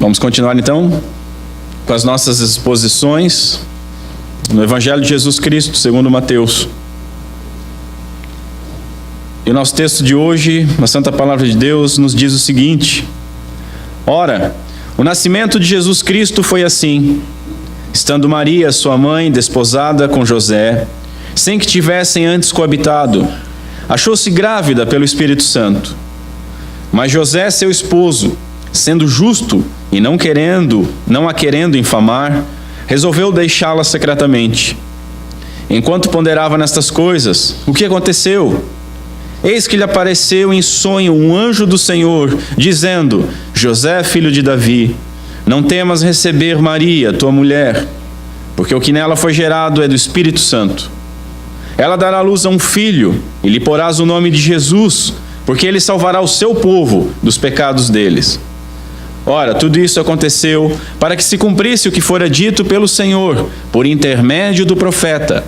Vamos continuar então com as nossas exposições no Evangelho de Jesus Cristo, segundo Mateus. E o nosso texto de hoje, a Santa Palavra de Deus, nos diz o seguinte: Ora, o nascimento de Jesus Cristo foi assim: estando Maria, sua mãe, desposada com José, sem que tivessem antes coabitado, achou-se grávida pelo Espírito Santo. Mas José, seu esposo, sendo justo e não a querendo infamar, resolveu deixá-la secretamente. Enquanto ponderava nestas coisas, o que aconteceu? Eis que lhe apareceu em sonho um anjo do Senhor, dizendo: José, filho de Davi, não temas receber Maria, tua mulher, porque o que nela foi gerado é do Espírito Santo. Ela dará à luz a um filho, e lhe porás o nome de Jesus, porque ele salvará o seu povo dos pecados deles. Ora, tudo isso aconteceu para que se cumprisse o que fora dito pelo Senhor, por intermédio do profeta: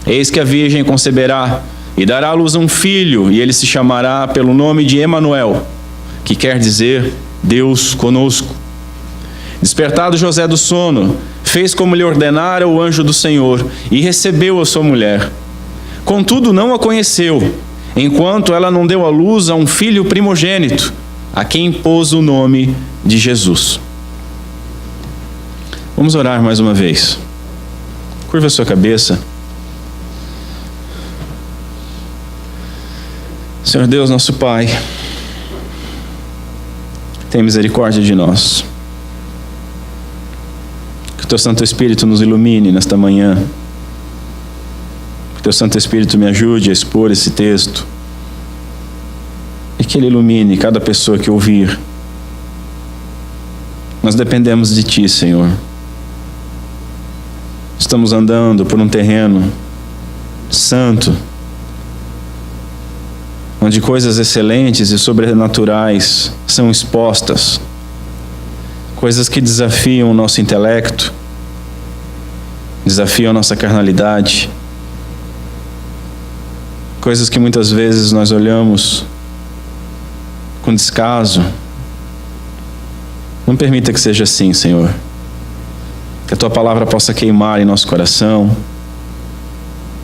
Eis que a virgem conceberá, e dará à luz a um filho, e ele se chamará pelo nome de Emanuel, que quer dizer Deus conosco. Despertado José do sono, fez como lhe ordenara o anjo do Senhor, e recebeu a sua mulher. Contudo, não a conheceu, enquanto ela não deu à luz a um filho primogênito, a quem pôs o nome de Jesus. Vamos orar mais uma vez. Curva a sua cabeça. Senhor Deus, nosso Pai, tem misericórdia de nós. Que o Teu Santo Espírito nos ilumine nesta manhã. Que o Teu Santo Espírito me ajude a expor esse texto. E que Ele ilumine cada pessoa que ouvir. Nós dependemos de Ti, Senhor. Estamos andando por um terreno santo, onde coisas excelentes e sobrenaturais são expostas. Coisas que desafiam o nosso intelecto, desafiam a nossa carnalidade. Coisas que muitas vezes nós olhamos com descaso. Não permita que seja assim, Senhor. Que a Tua palavra possa queimar em nosso coração.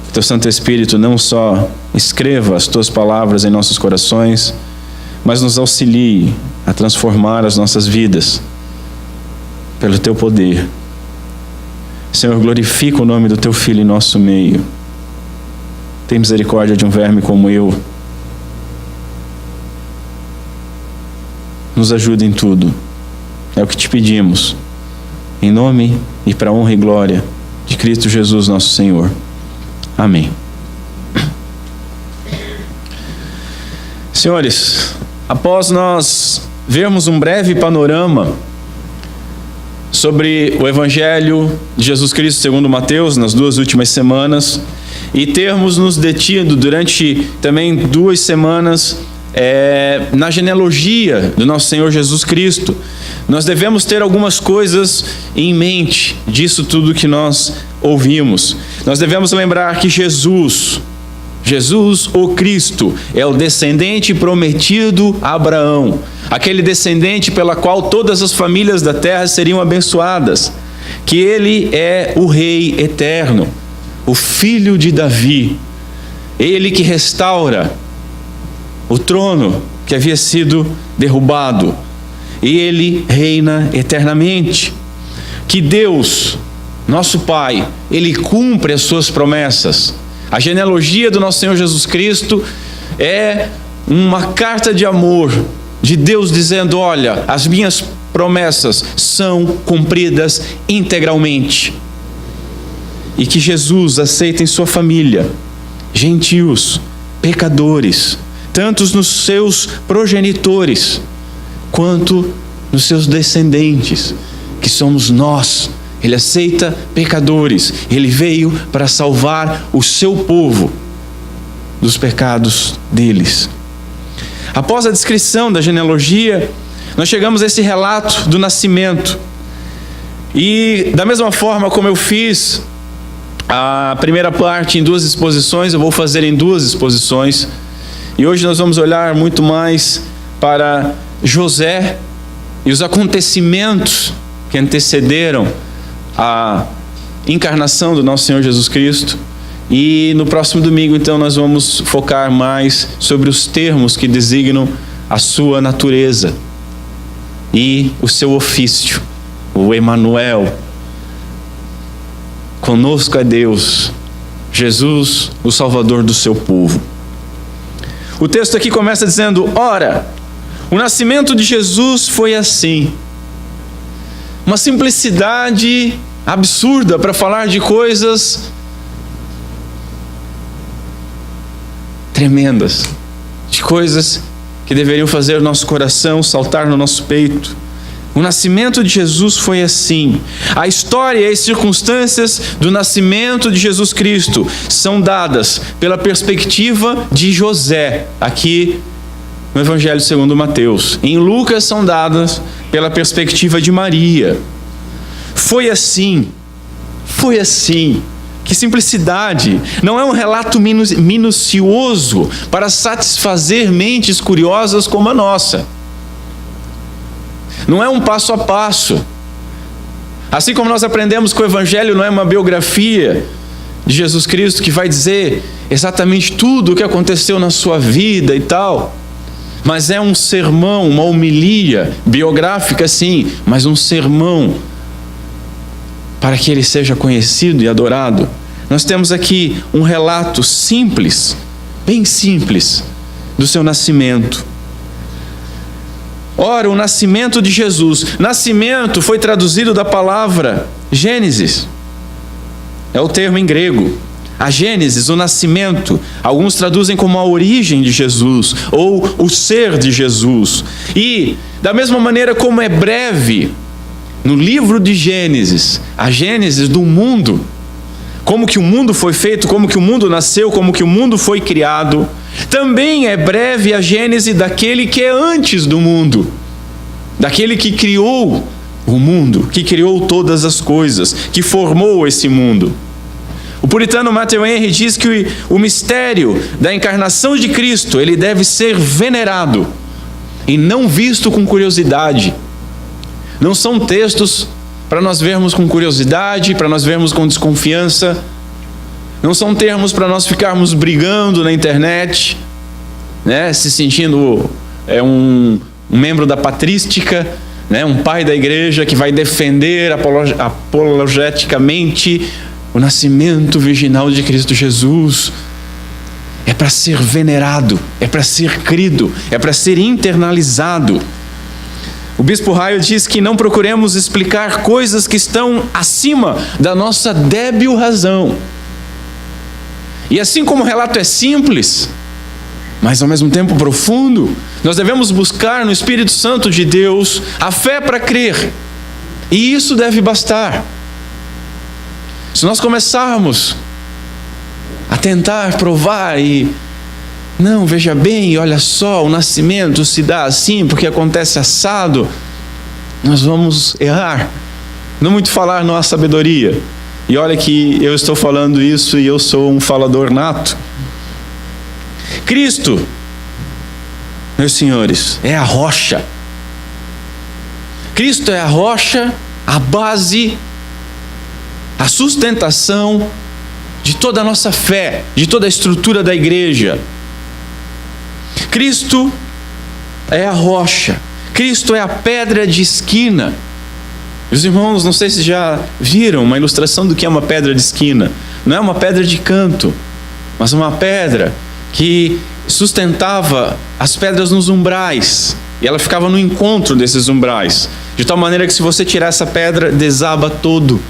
Que Teu Santo Espírito não só escreva as Tuas palavras em nossos corações, mas nos auxilie a transformar as nossas vidas pelo Teu poder. Senhor, glorifica o nome do Teu Filho em nosso meio. Tem misericórdia de um verme como eu. Nos ajuda em tudo. É o que Te pedimos. Em nome e para a honra e glória de Cristo Jesus, nosso Senhor. Amém. Senhores, após nós vermos um breve panorama sobre o Evangelho de Jesus Cristo segundo Mateus nas 2 últimas semanas, e termos nos detido durante também 2 semanas na genealogia do nosso Senhor Jesus Cristo, nós devemos ter algumas coisas em mente disso tudo que nós ouvimos. Nós devemos lembrar que Jesus, o Cristo, é o descendente prometido a Abraão, aquele descendente pela qual todas as famílias da terra seriam abençoadas, que Ele é o Rei eterno, o Filho de Davi, Ele que restaura o trono que havia sido derrubado, e Ele reina eternamente. Que Deus, nosso Pai, Ele cumpre as Suas promessas. A genealogia do nosso Senhor Jesus Cristo é uma carta de amor de Deus dizendo: olha, as minhas promessas são cumpridas integralmente. E que Jesus aceita em sua família gentios, pecadores, tanto nos seus progenitores, quanto nos seus descendentes, que somos nós. Ele aceita pecadores. Ele veio para salvar o seu povo dos pecados deles. Após a descrição da genealogia, nós chegamos a esse relato do nascimento. E da mesma forma como eu fiz a primeira parte em 2 exposições, eu vou fazer em 2 exposições. E hoje nós vamos olhar muito mais para José e os acontecimentos que antecederam a encarnação do nosso Senhor Jesus Cristo. E no próximo domingo, então, nós vamos focar mais sobre os termos que designam a sua natureza e o seu ofício, o Emanuel. Conosco é Deus, Jesus, o Salvador do seu povo. O texto aqui começa dizendo: ora, o nascimento de Jesus foi assim. Uma simplicidade absurda para falar de coisas tremendas, de coisas que deveriam fazer o nosso coração saltar no nosso peito. O nascimento de Jesus foi assim. A história e as circunstâncias do nascimento de Jesus Cristo são dadas pela perspectiva de José, aqui no Evangelho segundo Mateus. Em Lucas são dadas pela perspectiva de Maria. Foi assim. Que simplicidade! Não é um relato minucioso para satisfazer mentes curiosas como a nossa. Não é um passo a passo. Assim como nós aprendemos que o Evangelho não é uma biografia de Jesus Cristo que vai dizer exatamente tudo o que aconteceu na sua vida e tal, mas é um sermão, uma homilia biográfica, sim, mas um sermão para que ele seja conhecido e adorado. Nós temos aqui um relato simples, bem simples, do seu nascimento. Ora, o nascimento de Jesus. Nascimento foi traduzido da palavra Gênesis. É o termo em grego. A Gênesis, o nascimento. Alguns traduzem como a origem de Jesus, ou o ser de Jesus. E, da mesma maneira como é breve, no livro de Gênesis, a Gênesis do mundo, como que o mundo foi feito, como que o mundo nasceu, como que o mundo foi criado, também é breve a Gênese daquele que é antes do mundo, daquele que criou o mundo, que criou todas as coisas, que formou esse mundo. O puritano Matthew Henry diz que o mistério da encarnação de Cristo, ele deve ser venerado e não visto com curiosidade. Não são textos para nós vermos com curiosidade, para nós vermos com desconfiança. Não são termos para nós ficarmos brigando na internet, né, se sentindo um membro da patrística, né, um pai da igreja que vai defender apologeticamente o nascimento virginal de Cristo Jesus. É para ser venerado, é para ser crido, é para ser internalizado. O bispo Raio diz que não procuremos explicar coisas que estão acima da nossa débil razão. E assim como o relato é simples, mas ao mesmo tempo profundo, nós devemos buscar no Espírito Santo de Deus a fé para crer. E isso deve bastar. Se nós começarmos a tentar provar e não, veja bem, olha só, o nascimento se dá assim porque acontece assado, nós vamos errar. Não muito falar não há sabedoria. E olha que eu estou falando isso e eu sou um falador nato. Cristo, meus senhores, é a rocha. Cristo é a rocha, a base, a sustentação de toda a nossa fé, de toda a estrutura da igreja. Cristo é a rocha. Cristo é a pedra de esquina. Os irmãos, não sei se já viram uma ilustração do que é uma pedra de esquina. Não é uma pedra de canto, mas uma pedra que sustentava as pedras nos umbrais. E ela ficava no encontro desses umbrais. De tal maneira que se você tirar essa pedra, desaba todo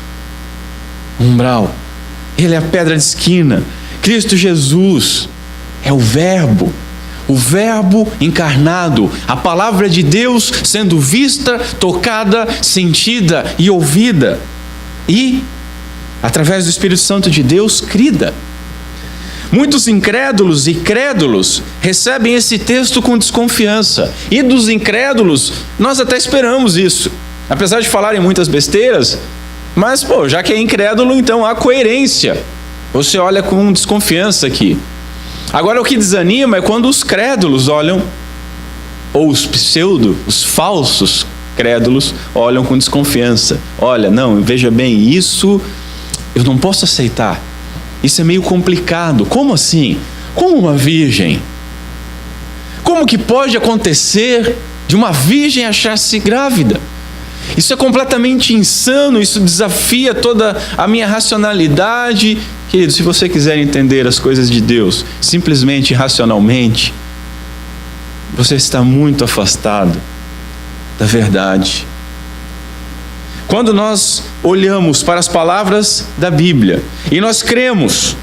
o umbral. Ele é a pedra de esquina. Cristo Jesus é o Verbo encarnado, a palavra de Deus sendo vista, tocada, sentida e ouvida. E, através do Espírito Santo de Deus, crida. Muitos incrédulos e crédulos recebem esse texto com desconfiança. E dos incrédulos, nós até esperamos isso. Apesar de falarem muitas besteiras, mas, já que é incrédulo, então há coerência. Você olha com desconfiança aqui. Agora, o que desanima é quando os crédulos olham, ou os falsos crédulos olham com desconfiança. Olha, não, veja bem, isso eu não posso aceitar. Isso é meio complicado. Como assim? Como uma virgem? Como que pode acontecer de uma virgem achar-se grávida? Isso é completamente insano, isso desafia toda a minha racionalidade. Querido, se você quiser entender as coisas de Deus simplesmente racionalmente, você está muito afastado da verdade. Quando nós olhamos para as palavras da Bíblia e nós cremos,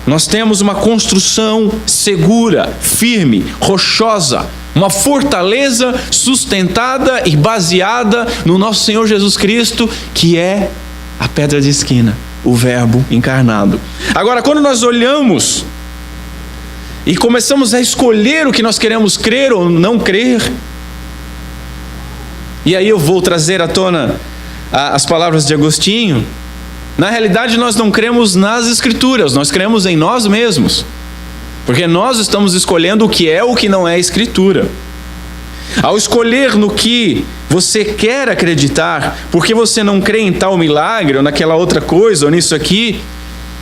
nós temos uma construção segura, firme, rochosa, uma fortaleza sustentada e baseada no nosso Senhor Jesus Cristo, que é a pedra de esquina, o Verbo encarnado. Agora, quando nós olhamos e começamos a escolher o que nós queremos crer ou não crer, e aí eu vou trazer à tona as palavras de Agostinho. Na realidade, nós não cremos nas Escrituras, nós cremos em nós mesmos, porque nós estamos escolhendo o que é ou o que não é Escritura. Ao escolher no que você quer acreditar, porque você não crê em tal milagre, ou naquela outra coisa, ou nisso aqui,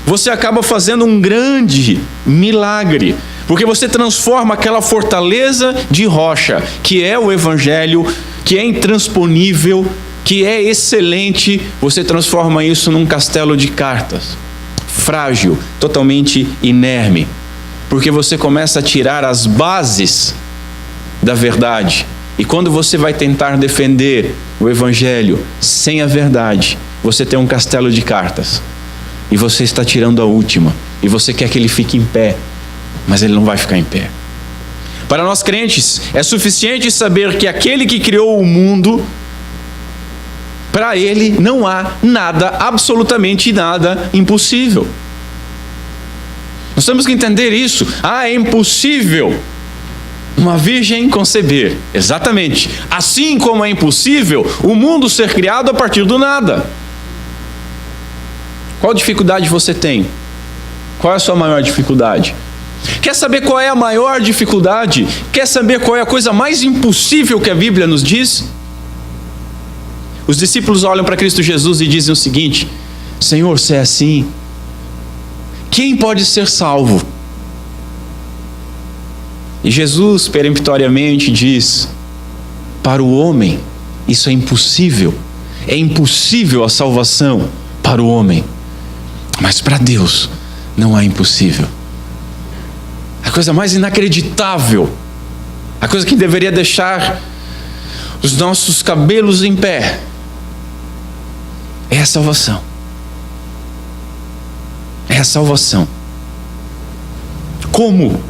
você acaba fazendo um grande milagre, porque você transforma aquela fortaleza de rocha, que é o Evangelho, que é intransponível, que é excelente, você transforma isso num castelo de cartas, frágil, totalmente inerme, porque você começa a tirar as bases da verdade. E quando você vai tentar defender o Evangelho sem a verdade, você tem um castelo de cartas, e você está tirando a última, e você quer que ele fique em pé, mas ele não vai ficar em pé. Para nós crentes, é suficiente saber que aquele que criou o mundo, para ele não há nada, absolutamente nada impossível. Nós temos que entender isso. É impossível uma virgem conceber. Exatamente. Assim como é impossível o mundo ser criado a partir do nada. Qual dificuldade você tem? Qual é a sua maior dificuldade? Quer saber qual é a maior dificuldade? Quer saber qual é a coisa mais impossível que a Bíblia nos diz? Os discípulos olham para Cristo Jesus e dizem o seguinte: Senhor, se é assim, quem pode ser salvo? E Jesus peremptoriamente diz: para o homem isso é impossível. É impossível a salvação para o homem, mas para Deus não há impossível. A coisa mais inacreditável, a coisa que deveria deixar os nossos cabelos em pé, é a salvação. É a salvação. Como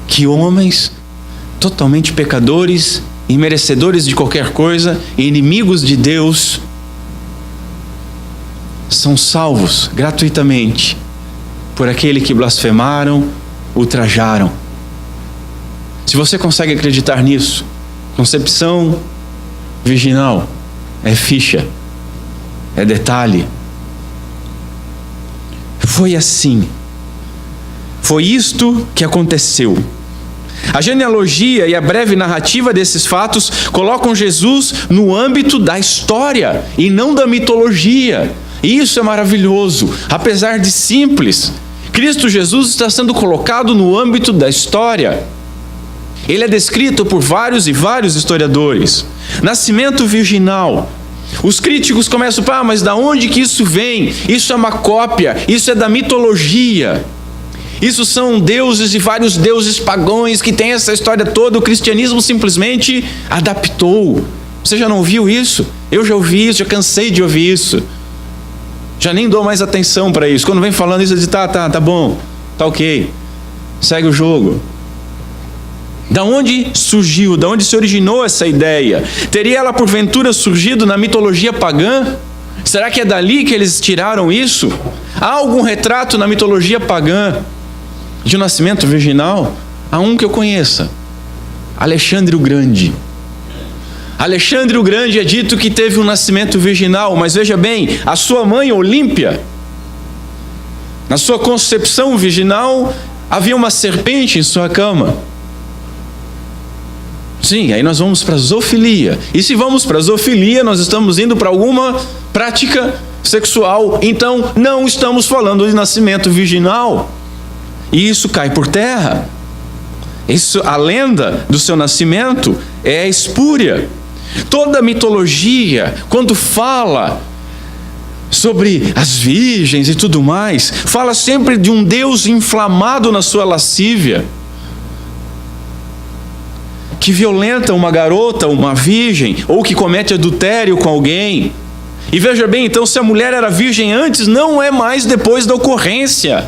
que homens totalmente pecadores, imerecedores de qualquer coisa, inimigos de Deus, são salvos gratuitamente por aquele que blasfemaram, ultrajaram. Se você consegue acreditar nisso, concepção virginal é ficha, é detalhe. Foi assim. Foi isto que aconteceu. A genealogia e a breve narrativa desses fatos colocam Jesus no âmbito da história e não da mitologia. Isso é maravilhoso. Apesar de simples, Cristo Jesus está sendo colocado no âmbito da história. Ele é descrito por vários e vários historiadores. Nascimento virginal. Os críticos começam a mas da onde que isso vem? Isso é uma cópia, isso é da mitologia. Isso são deuses e vários deuses pagãos que tem essa história toda. O cristianismo simplesmente adaptou. Você já não ouviu isso? Eu já ouvi isso, já cansei de ouvir isso. Já nem dou mais atenção para isso. Quando vem falando isso, eu digo, tá bom, tá ok. Segue o jogo. Da onde surgiu, da onde se originou essa ideia? Teria ela porventura surgido na mitologia pagã? Será que é dali que eles tiraram isso? Há algum retrato na mitologia pagã de um nascimento virginal? Há um que eu conheça: Alexandre o Grande. Alexandre o Grande é dito que teve um nascimento virginal, mas veja bem, a sua mãe Olímpia, na sua concepção virginal, havia uma serpente em sua cama. Sim, aí nós vamos para a zoofilia. E se vamos para a zoofilia, nós estamos indo para alguma prática sexual. Então, não estamos falando de nascimento virginal. E isso cai por terra. Isso, a lenda do seu nascimento é espúria. Toda mitologia, quando fala sobre as virgens e tudo mais, fala sempre de um Deus inflamado na sua lascívia, que violenta uma garota, uma virgem, ou que comete adultério com alguém. E veja bem, então, se a mulher era virgem antes, não é mais depois da ocorrência.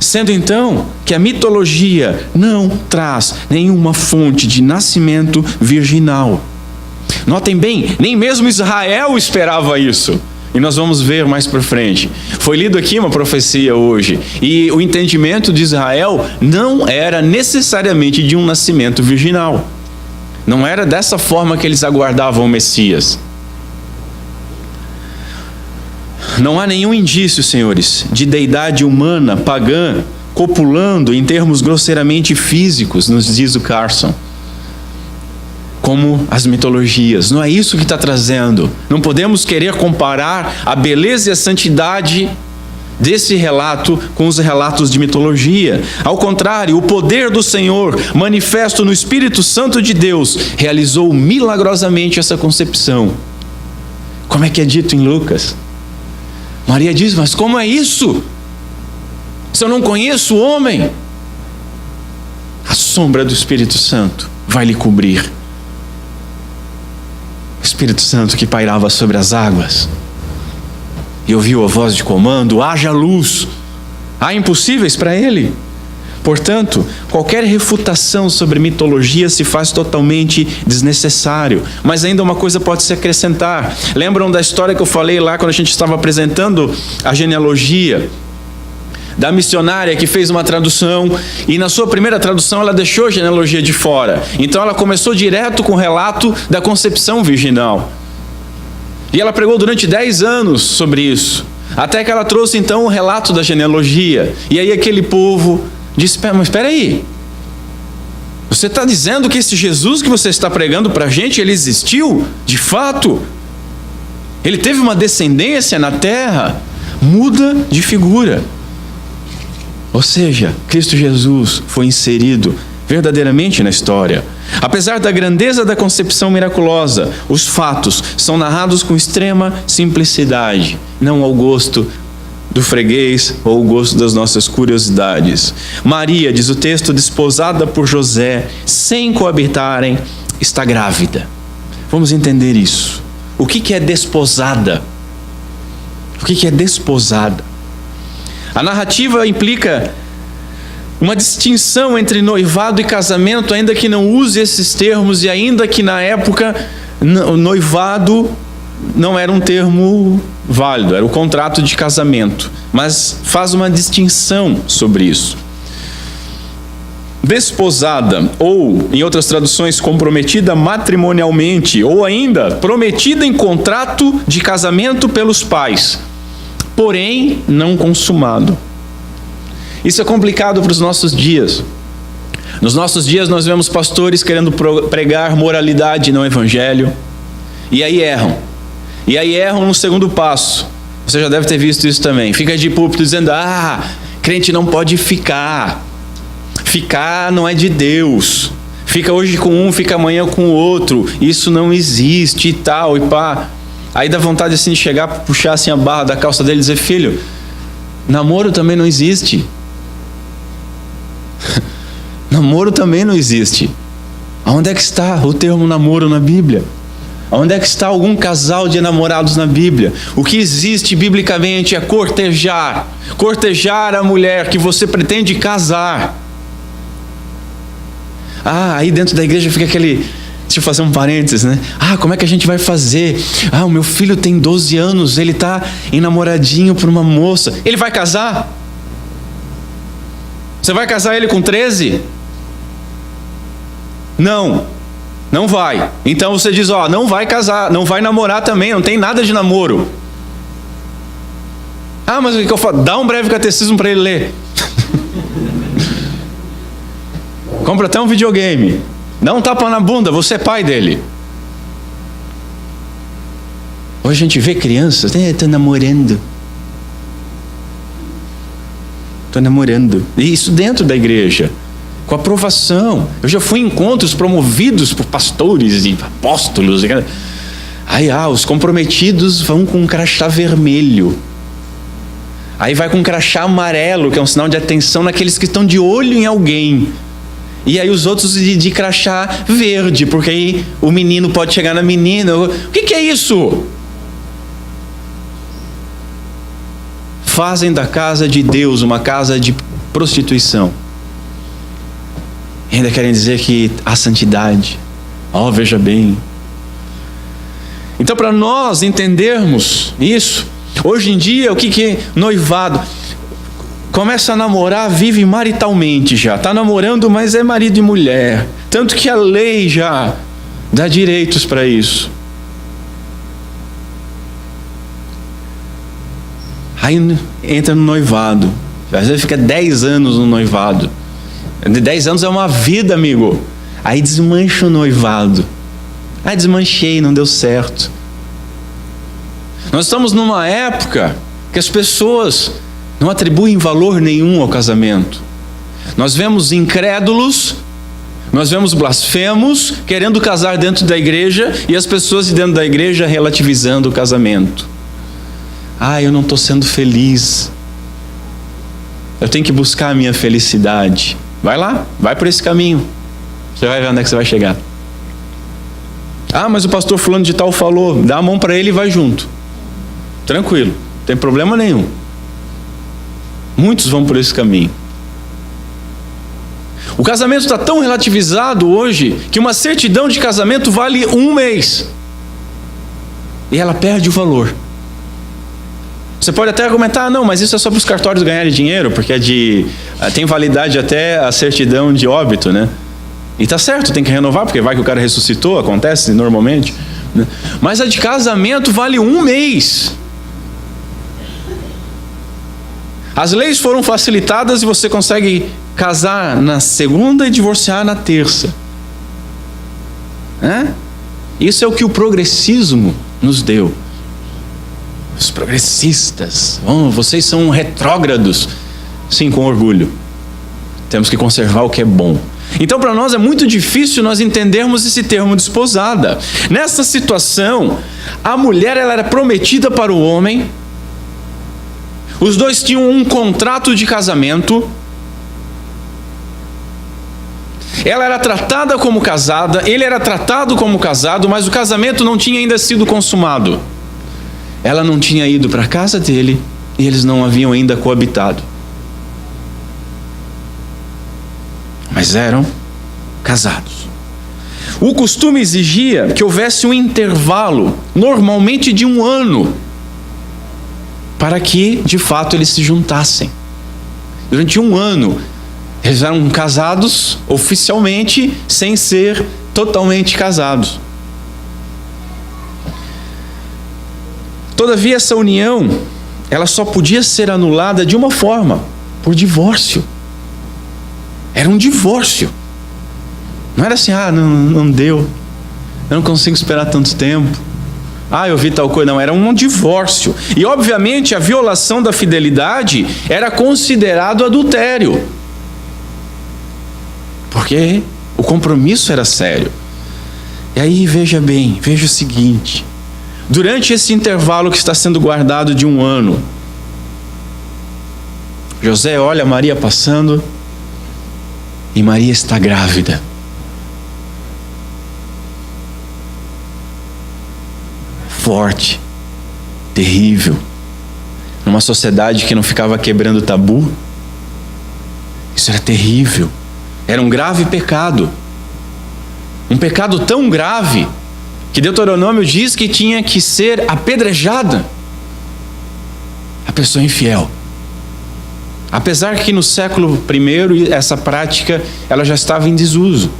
Sendo então que a mitologia não traz nenhuma fonte de nascimento virginal. Notem bem, nem mesmo Israel esperava isso. E nós vamos ver mais para frente. Foi lido aqui uma profecia hoje. E o entendimento de Israel não era necessariamente de um nascimento virginal. Não era dessa forma que eles aguardavam o Messias. Não há nenhum indício, senhores, de deidade humana, pagã, copulando em termos grosseiramente físicos, nos diz o Carson, como as mitologias. Não é isso que está trazendo. Não podemos querer comparar a beleza e a santidade desse relato com os relatos de mitologia. Ao contrário, o poder do Senhor, manifesto no Espírito Santo de Deus, realizou milagrosamente essa concepção. Como é que é dito em Lucas? Maria diz, mas como é isso? Se eu não conheço o homem, a sombra do Espírito Santo vai lhe cobrir. O Espírito Santo que pairava sobre as águas e ouviu a voz de comando, haja luz. Há impossíveis para ele. Portanto, qualquer refutação sobre mitologia se faz totalmente desnecessário. Mas ainda uma coisa pode se acrescentar. Lembram da história que eu falei lá quando a gente estava apresentando a genealogia? Da missionária que fez uma tradução e na sua primeira tradução ela deixou a genealogia de fora. Então ela começou direto com o relato da concepção virginal. E ela pregou durante 10 anos sobre isso. Até que ela trouxe então o relato da genealogia. E aí aquele povo disse, mas espera aí. Você está dizendo que esse Jesus que você está pregando para a gente, ele existiu? De fato? Ele teve uma descendência na terra? Muda de figura. Ou seja, Cristo Jesus foi inserido verdadeiramente na história. Apesar da grandeza da concepção miraculosa, os fatos são narrados com extrema simplicidade, não ao gosto do freguês ou ao gosto das nossas curiosidades. Maria, diz o texto, desposada por José, sem coabitarem, está grávida. Vamos entender isso. O que é desposada? O que é desposada? A narrativa implica uma distinção entre noivado e casamento, ainda que não use esses termos e ainda que na época o noivado não era um termo válido, era o contrato de casamento, mas faz uma distinção sobre isso. Desposada, ou em outras traduções, comprometida matrimonialmente, ou ainda prometida em contrato de casamento pelos pais, porém não consumado. Isso é complicado para os nossos dias. Nos nossos dias nós vemos pastores querendo pregar moralidade no evangelho, e aí erram. E aí erram no segundo passo. Você já deve ter visto isso também. Fica de púlpito dizendo, crente não pode ficar. Ficar não é de Deus. Fica hoje com um, fica amanhã com o outro. Isso não existe e tal, e pá. Aí dá vontade assim de chegar, puxar assim a barra da calça dele e dizer, filho, namoro também não existe. Namoro também não existe. Aonde é que está o termo namoro na Bíblia? Onde é que está algum casal de namorados na Bíblia? O que existe biblicamente é cortejar. Cortejar a mulher que você pretende casar. Aí dentro da igreja fica aquele... Deixa eu fazer um parênteses, né? Como é que a gente vai fazer? O meu filho tem 12 anos, ele está enamoradinho por uma moça. Ele vai casar? Você vai casar ele com 13? Não vai. Então você diz, não vai casar, não vai namorar também, não tem nada de namoro. Mas o que eu falo? Dá um breve catecismo para ele ler. Compra até um videogame. Dá um tapa na bunda, você é pai dele. Hoje a gente vê crianças, estou namorando. Estou namorando. E isso dentro da igreja, com aprovação. Eu já fui em encontros promovidos por pastores e apóstolos. Aí os comprometidos vão com um crachá vermelho. Aí vai com um crachá amarelo, que é um sinal de atenção naqueles que estão de olho em alguém. E aí os outros de crachá verde, porque aí o menino pode chegar na menina. O que é isso? Fazem da casa de Deus uma casa de prostituição. E ainda querem dizer que há santidade. Veja bem. Então, para nós entendermos isso, hoje em dia, o que é noivado? Começa a namorar, vive maritalmente já. Está namorando, mas é marido e mulher. Tanto que a lei já dá direitos para isso. Aí entra no noivado. Às vezes fica 10 anos no noivado. 10 anos é uma vida, amigo. Aí desmancha o noivado. Desmanchei, não deu certo. Nós estamos numa época que as pessoas não atribuem valor nenhum ao casamento. Nós vemos incrédulos, nós vemos blasfemos querendo casar dentro da igreja e as pessoas de dentro da igreja relativizando o casamento. Eu não estou sendo feliz. Eu tenho que buscar a minha felicidade. Vai lá, vai por esse caminho. Você vai ver onde é que você vai chegar. Mas o pastor fulano de tal falou. Dá a mão para ele e vai junto. Tranquilo, não tem problema nenhum. Muitos vão por esse caminho. O casamento está tão relativizado hoje que uma certidão de casamento vale 1 mês. E ela perde o valor. Você pode até argumentar, não, mas isso é só para os cartórios ganharem dinheiro, porque tem validade até a certidão de óbito, né? E tá certo, tem que renovar, porque vai que o cara ressuscitou, acontece normalmente, né? Mas a de casamento vale 1 mês. As leis foram facilitadas e você consegue casar na segunda e divorciar na terça. Isso é o que o progressismo nos deu. Os progressistas, vocês são retrógrados. Sim, com orgulho. Temos que conservar o que é bom. Então, para nós é muito difícil nós entendermos esse termo desposada. Nessa situação, a mulher ela era prometida para o homem. Os dois tinham um contrato de casamento. Ela era tratada como casada, ele era tratado como casado, mas o casamento não tinha ainda sido consumado. Ela não tinha ido para a casa dele e eles não haviam ainda coabitado. Mas eram casados. O costume exigia que houvesse um intervalo, normalmente de 1 ano, para que, de fato, eles se juntassem. Durante 1 ano, eles eram casados oficialmente, sem ser totalmente casados. Todavia, essa união, ela só podia ser anulada de uma forma, por divórcio. Era um divórcio. Não era assim, não deu, eu não consigo esperar tanto tempo. Eu vi tal coisa. Não, era um divórcio. E obviamente a violação da fidelidade era considerado adultério. Porque o compromisso era sério. E aí veja bem, veja o seguinte. Durante esse intervalo que está sendo guardado de 1 ano, José olha Maria passando e Maria está grávida. Forte, terrível. Numa sociedade que não ficava quebrando tabu, isso era terrível. Era um grave pecado. Um pecado tão grave que Deuteronômio diz que tinha que ser apedrejada a pessoa infiel. Apesar que no século I essa prática ela já estava em desuso.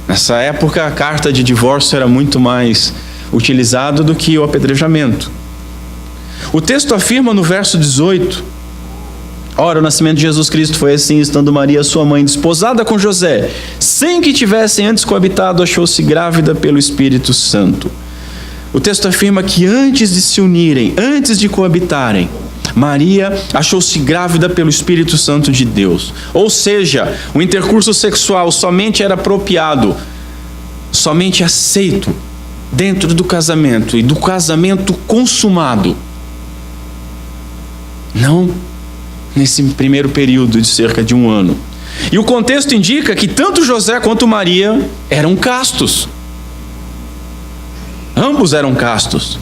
Nessa época a carta de divórcio era muito mais utilizada do que o apedrejamento. O texto afirma no verso 18: Ora, o nascimento de Jesus Cristo foi assim, estando Maria, sua mãe, desposada com José, sem que tivessem antes coabitado, achou-se grávida pelo Espírito Santo. O texto afirma que antes de se unirem, antes de coabitarem, Maria achou-se grávida pelo Espírito Santo de Deus. Ou seja, o intercurso sexual somente era apropriado, somente aceito dentro do casamento e do casamento consumado. Não nesse primeiro período de cerca de 1 ano. E o contexto indica que tanto José quanto Maria eram castos. Ambos eram castos.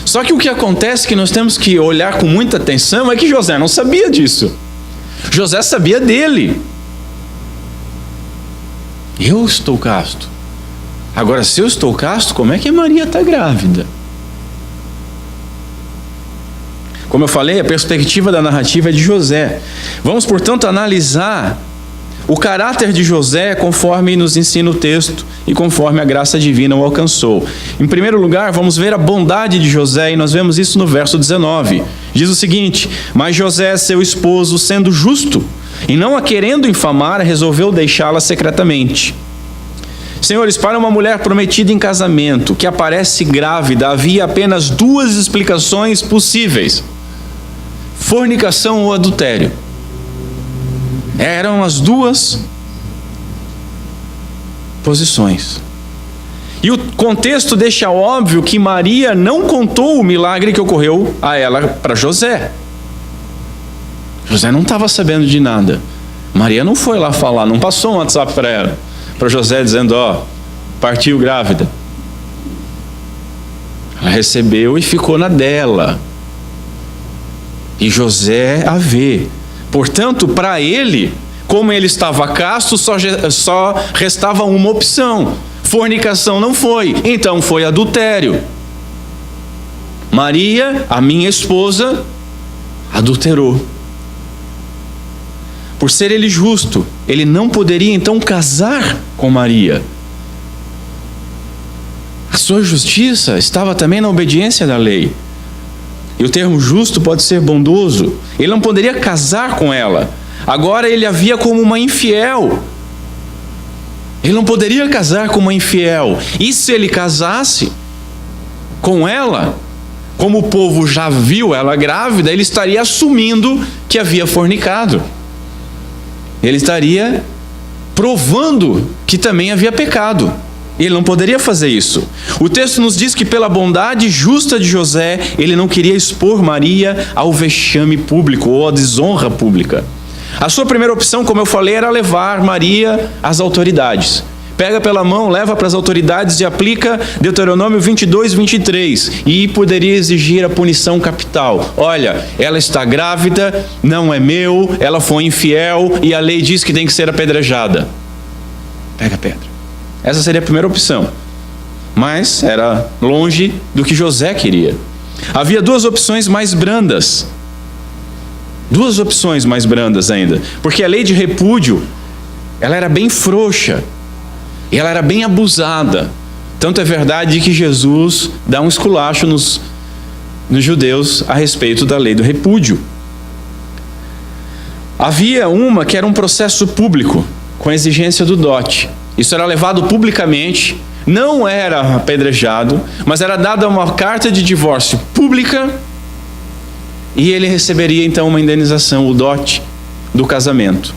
Só que o que acontece que nós temos que olhar com muita atenção é que José não sabia disso. José sabia dele. Eu estou casto. Agora, se eu estou casto, como é que a Maria está grávida? Como eu falei, a perspectiva da narrativa é de José. Vamos, portanto, analisar o caráter de José conforme nos ensina o texto e conforme a graça divina o alcançou. Em primeiro lugar, vamos ver a bondade de José, e nós vemos isso no verso 19. Diz o seguinte: mas José, seu esposo, sendo justo e não a querendo infamar, resolveu deixá-la secretamente. Senhores, para uma mulher prometida em casamento que aparece grávida, havia apenas 2 explicações possíveis: fornicação ou adultério. Eram as 2 posições. E o contexto deixa óbvio que Maria não contou o milagre que ocorreu a ela para José. José não estava sabendo de nada. Maria não foi lá falar, não passou um WhatsApp para ela, para José dizendo: ó, partiu grávida. Ela recebeu e ficou na dela. E José a vê. Portanto, para ele, como ele estava casto, só restava uma opção: fornicação não foi, então foi adultério. Maria, a minha esposa, adulterou. Por ser ele justo, ele não poderia então casar com Maria. A sua justiça estava também na obediência da lei. E o termo justo pode ser bondoso. Ele não poderia casar com ela. Agora ele a via como uma infiel. Ele não poderia casar com uma infiel. E se ele casasse com ela, como o povo já viu ela grávida, ele estaria assumindo que havia fornicado. Ele estaria provando que também havia pecado. Ele não poderia fazer isso. O texto nos diz que pela bondade justa de José, ele não queria expor Maria ao vexame público ou à desonra pública. A sua primeira opção, como eu falei, era levar Maria às autoridades. Pega pela mão, leva para as autoridades e aplica Deuteronômio 22, 23. E poderia exigir a punição capital. Olha, ela está grávida, não é meu, ela foi infiel e a lei diz que tem que ser apedrejada. Pega a pedra. Essa seria a primeira opção. Mas era longe do que José queria. Havia 2 opções mais brandas. 2 opções mais brandas ainda. Porque a lei de repúdio, ela era bem frouxa. E ela era bem abusada. Tanto é verdade que Jesus dá um esculacho nos judeus a respeito da lei do repúdio. Havia uma que era um processo público, com a exigência do dote. Isso era levado publicamente, não era apedrejado, mas era dada uma carta de divórcio pública e ele receberia então uma indenização, o dote do casamento.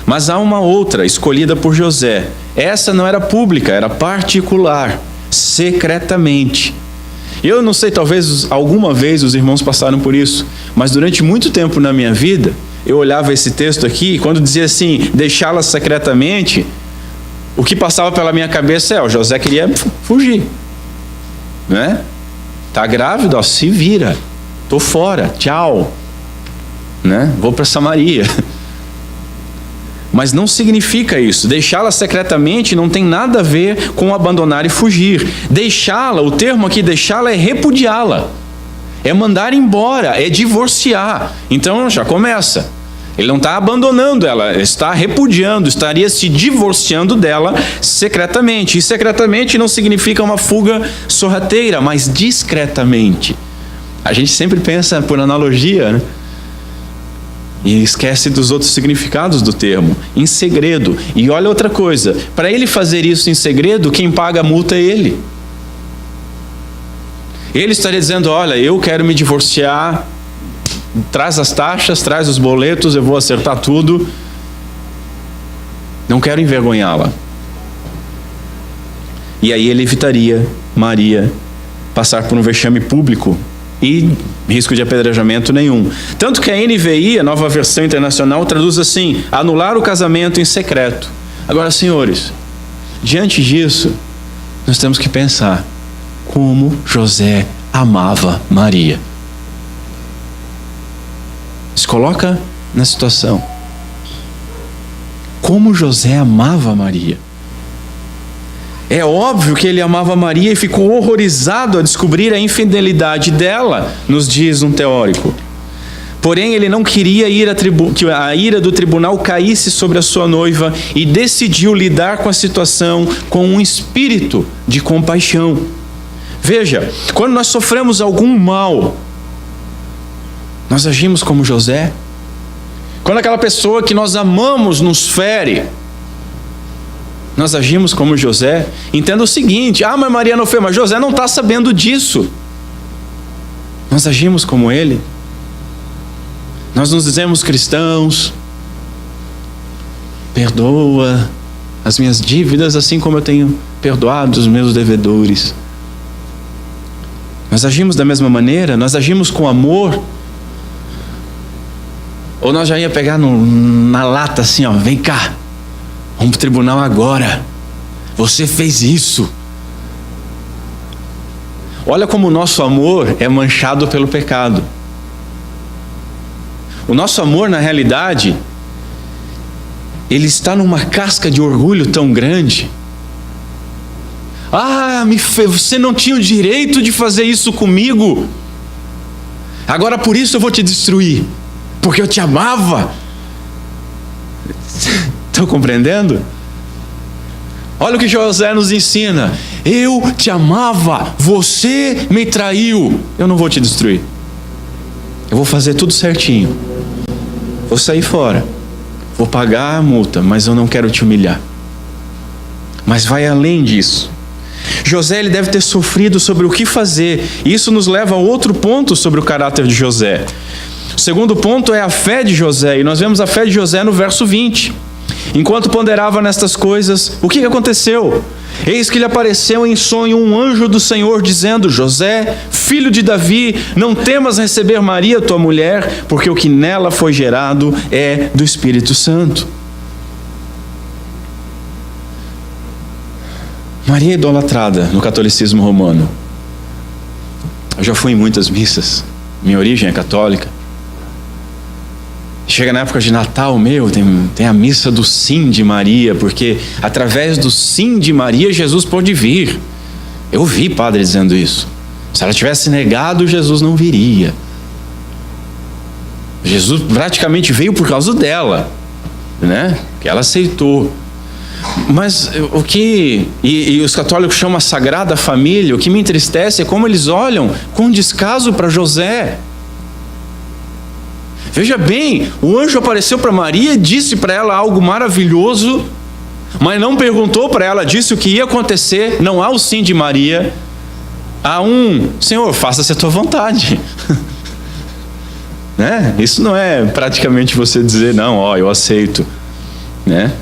Mas há uma outra, escolhida por José. Essa não era pública, era particular, secretamente. Eu não sei, talvez alguma vez os irmãos passaram por isso, mas durante muito tempo na minha vida, eu olhava esse texto aqui, e quando dizia assim, deixá-la secretamente, o que passava pela minha cabeça é, o José queria fugir, né? Tá grávida, ó, se vira, tô fora, tchau, né? Vou para Samaria. Mas não significa isso. Deixá-la secretamente não tem nada a ver com abandonar e fugir. Deixá-la, o termo aqui deixá-la é repudiá-la. É mandar embora, é divorciar. Então já começa. Ele não está abandonando ela, está repudiando, estaria se divorciando dela secretamente. E secretamente não significa uma fuga sorrateira, mas discretamente. A gente sempre pensa por analogia, né? E esquece dos outros significados do termo, em segredo. E olha outra coisa, para ele fazer isso em segredo, quem paga a multa é ele. Ele estaria dizendo, olha, eu quero me divorciar, traz as taxas, traz os boletos, eu vou acertar tudo. Não quero envergonhá-la. E aí ele evitaria Maria passar por um vexame público e risco de apedrejamento nenhum. Tanto que a NVI, a Nova Versão Internacional, traduz assim: anular o casamento em secreto. Agora, senhores, diante disso, nós temos que pensar como José amava Maria. Se coloca na situação. Como José amava Maria. É óbvio que ele amava Maria e ficou horrorizado a descobrir a infidelidade dela, nos diz um teórico. Porém, ele não queria que a ira do tribunal caísse sobre a sua noiva e decidiu lidar com a situação com um espírito de compaixão. Veja, quando nós sofremos algum mal, nós agimos como José. Quando aquela pessoa que nós amamos nos fere, nós agimos como José. Entenda o seguinte: mas Maria não fez, mas José não está sabendo disso. Nós agimos como ele. Nós nos dizemos cristãos. Perdoa as minhas dívidas assim como eu tenho perdoado os meus devedores. Nós agimos da mesma maneira? Nós agimos com amor? Ou nós já ia pegar na lata assim, vem cá, vamos para o tribunal agora, você fez isso. Olha como o nosso amor é manchado pelo pecado. O nosso amor, na realidade, ele está numa casca de orgulho tão grande. Você não tinha o direito de fazer isso comigo, agora por isso eu vou te destruir, porque eu te amava. Estão compreendendo? Olha o que José nos ensina: eu te amava, você me traiu, eu não vou te destruir, eu vou fazer tudo certinho, vou sair fora, vou pagar a multa, mas eu não quero te humilhar. Mas vai além disso. José, ele deve ter sofrido sobre o que fazer. Isso nos leva a outro ponto sobre o caráter de José. O segundo ponto é a fé de José, e nós vemos a fé de José no verso 20. Enquanto ponderava nestas coisas, o que aconteceu? Eis que lhe apareceu em sonho um anjo do Senhor, dizendo: José, filho de Davi, não temas receber Maria, tua mulher, porque o que nela foi gerado é do Espírito Santo. Maria é idolatrada no catolicismo romano. Eu já fui em muitas missas, minha origem é católica. Chega na época de Natal, tem a missa do sim de Maria, porque através do sim de Maria, Jesus pôde vir. Eu vi padre dizendo isso. Se ela tivesse negado, Jesus não viria. Jesus praticamente veio por causa dela, né? Que ela aceitou. Mas o que e os católicos chamam a Sagrada Família, o que me entristece é como eles olham com descaso para José. Veja bem, o anjo apareceu para Maria, disse para ela algo maravilhoso, mas não perguntou para ela, disse o que ia acontecer. Não há o sim de Maria, há Senhor, faça-se a tua vontade. Né? Isso não é praticamente você dizer, não, eu aceito, né?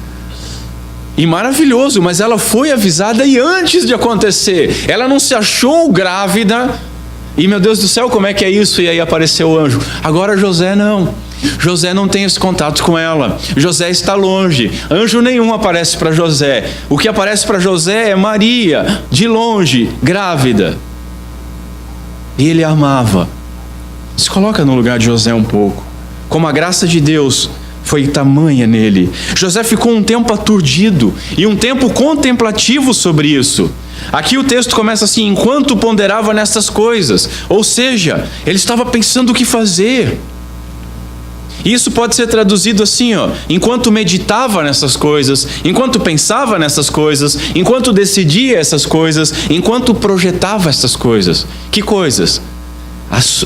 E maravilhoso, mas ela foi avisada e antes de acontecer, ela não se achou grávida, e meu Deus do céu, como é que é isso? E aí apareceu o anjo. Agora José não tem esse contato com ela, José está longe, anjo nenhum aparece para José. O que aparece para José é Maria, de longe, grávida, e ele a amava. Se coloca no lugar de José um pouco, como a graça de Deus foi tamanha nele. José ficou um tempo aturdido e um tempo contemplativo sobre isso. Aqui o texto começa assim: enquanto ponderava nessas coisas, ou seja, ele estava pensando o que fazer. Isso pode ser traduzido assim, enquanto meditava nessas coisas, enquanto pensava nessas coisas, enquanto decidia essas coisas, enquanto projetava essas coisas. Que coisas?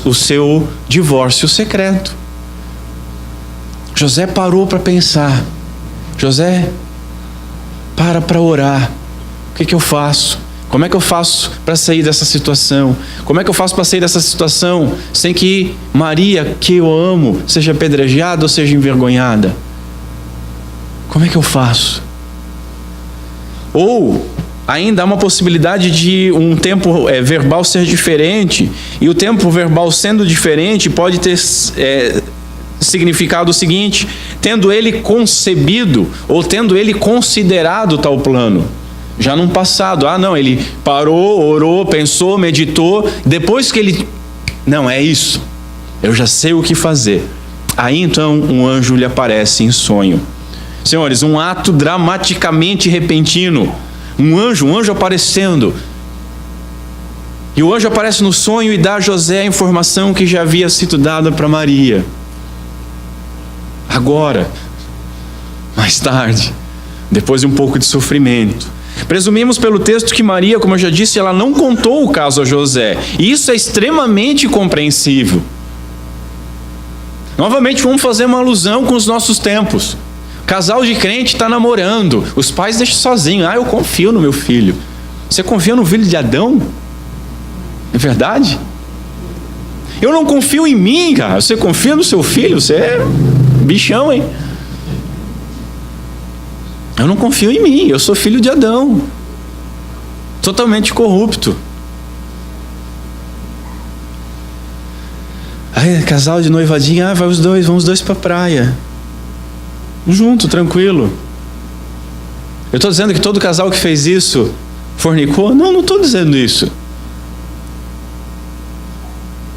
O seu divórcio secreto. José parou para pensar. José, para orar. O que eu faço? Como é que eu faço para sair dessa situação? Como é que eu faço para sair dessa situação sem que Maria, que eu amo, seja apedrejada ou seja envergonhada? Como é que eu faço? Ou ainda há uma possibilidade de um tempo verbal ser diferente, e o tempo verbal sendo diferente pode ter significado o seguinte: tendo ele concebido ou tendo ele considerado tal plano. Já no passado, não, ele parou, orou, pensou, meditou, depois que ele, não, é isso, eu já sei o que fazer. Aí então um anjo lhe aparece em sonho. Senhores, um ato dramaticamente repentino, um anjo aparecendo, e o anjo aparece no sonho e dá a José a informação que já havia sido dada para Maria. Agora, mais tarde, depois de um pouco de sofrimento, presumimos pelo texto que Maria, como eu já disse, ela não contou o caso a José. E isso é extremamente compreensível. Novamente, vamos fazer uma alusão com os nossos tempos. Casal de crente está namorando. Os pais deixam sozinho. Eu confio no meu filho. Você confia no filho de Adão? É verdade? Eu não confio em mim, cara. Você confia no seu filho? Você é bichão, hein? Eu não confio em mim, eu sou filho de Adão, totalmente corrupto. Aí, casal de noivadinha, vai os dois, vamos os dois para a praia. Junto, tranquilo. Eu estou dizendo que todo casal que fez isso fornicou? Não estou dizendo isso.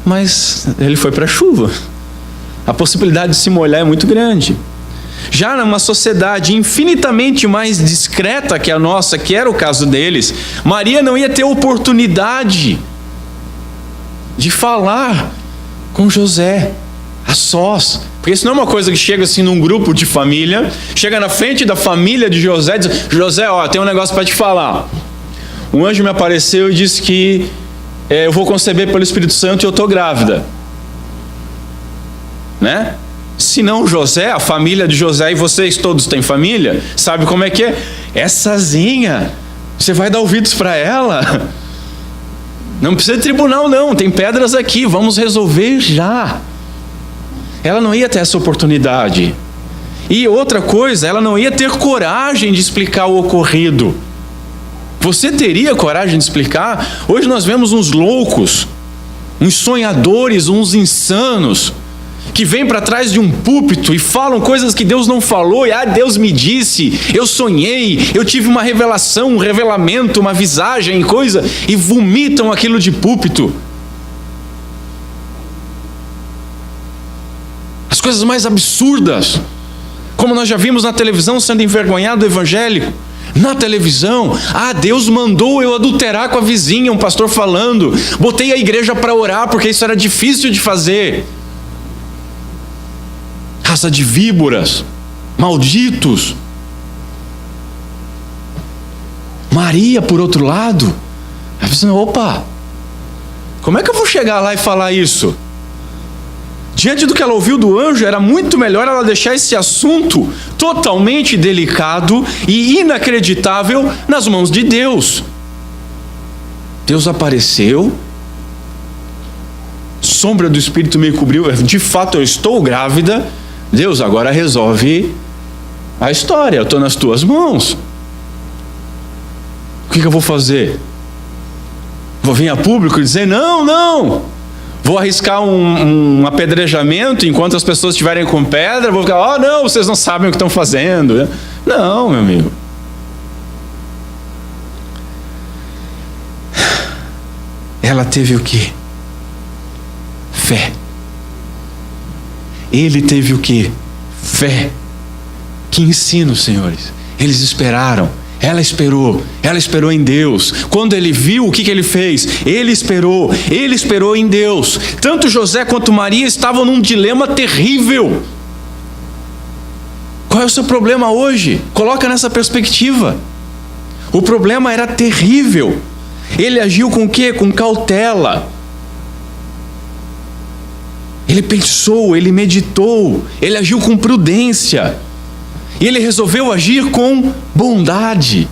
Mas ele foi para a chuva. A possibilidade de se molhar é muito grande. Já numa sociedade infinitamente mais discreta que a nossa, que era o caso deles, Maria não ia ter oportunidade de falar com José a sós. Porque isso não é uma coisa que chega assim num grupo de família, chega na frente da família de José e diz: José, tem um negócio para te falar. Um anjo me apareceu e disse que eu vou conceber pelo Espírito Santo e eu estou grávida. Né? Se não José, a família de José, e vocês todos têm família, sabe como é que é? Essazinha, você vai dar ouvidos para ela? Não precisa de tribunal não, tem pedras aqui, vamos resolver já. Ela não ia ter essa oportunidade. E outra coisa, ela não ia ter coragem de explicar o ocorrido. Você teria coragem de explicar? Hoje nós vemos uns loucos, uns sonhadores, uns insanos, que vêm para trás de um púlpito e falam coisas que Deus não falou, e Deus me disse, eu sonhei, eu tive uma revelação, um revelamento, uma visagem, coisa, e vomitam aquilo de púlpito. As coisas mais absurdas, como nós já vimos na televisão sendo envergonhado o evangélico, na televisão, Deus mandou eu adulterar com a vizinha, um pastor falando, botei a igreja para orar porque isso era difícil de fazer. Raça de víboras, malditos. Maria, por outro lado, ela pensando: opa, como é que eu vou chegar lá e falar isso? Diante do que ela ouviu do anjo, era muito melhor ela deixar esse assunto totalmente delicado e inacreditável nas mãos de Deus. Deus apareceu, sombra do Espírito me cobriu, de fato eu estou grávida. Deus, agora resolve a história, eu estou nas tuas mãos. O que eu vou fazer? Vou vir a público e dizer: não, vou arriscar um apedrejamento enquanto as pessoas estiverem com pedra, vou ficar: não, vocês não sabem o que estão fazendo. Não, meu amigo. Ela teve o quê? Fé. Ele teve o quê? Fé. Que ensino, senhores. Eles esperaram. Ela esperou em Deus. Quando ele viu, o que ele fez? Ele esperou em Deus. Tanto José quanto Maria estavam num dilema terrível. Qual é o seu problema hoje? Coloca nessa perspectiva. O problema era terrível. Ele agiu com o quê? Com cautela. Ele pensou, ele meditou, ele agiu com prudência. E ele resolveu agir com bondade.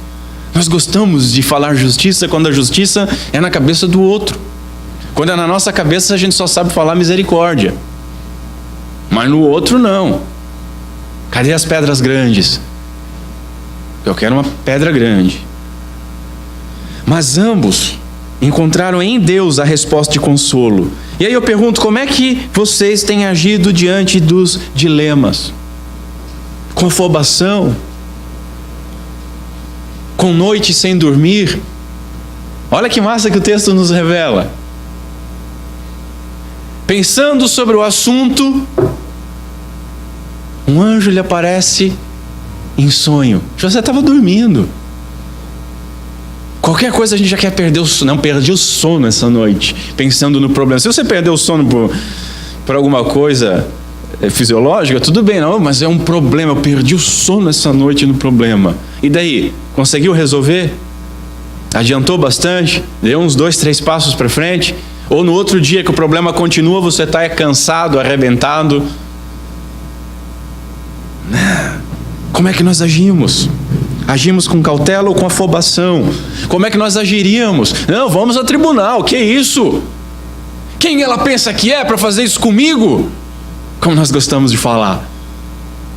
Nós gostamos de falar justiça quando a justiça é na cabeça do outro. Quando é na nossa cabeça, a gente só sabe falar misericórdia. Mas no outro, não. Cadê as pedras grandes? Eu quero uma pedra grande. Mas ambos encontraram em Deus a resposta de consolo. E aí eu pergunto, como é que vocês têm agido diante dos dilemas? Com afobação? Com noite sem dormir? Olha que massa que o texto nos revela. Pensando sobre o assunto, um anjo lhe aparece em sonho. José estava dormindo. Qualquer coisa a gente já quer perder o sono. Não, perdi o sono essa noite, pensando no problema. Se você perdeu o sono por alguma coisa fisiológica, tudo bem, não, mas é um problema. Eu perdi o sono essa noite no problema. E daí? Conseguiu resolver? Adiantou bastante? Deu uns 2, 3 passos para frente? Ou no outro dia que o problema continua, você está cansado, arrebentado? Como é que nós agimos? Agimos com cautela ou com afobação? Como é que nós agiríamos? Não, vamos ao tribunal, que isso? Quem ela pensa que é para fazer isso comigo? Como nós gostamos de falar.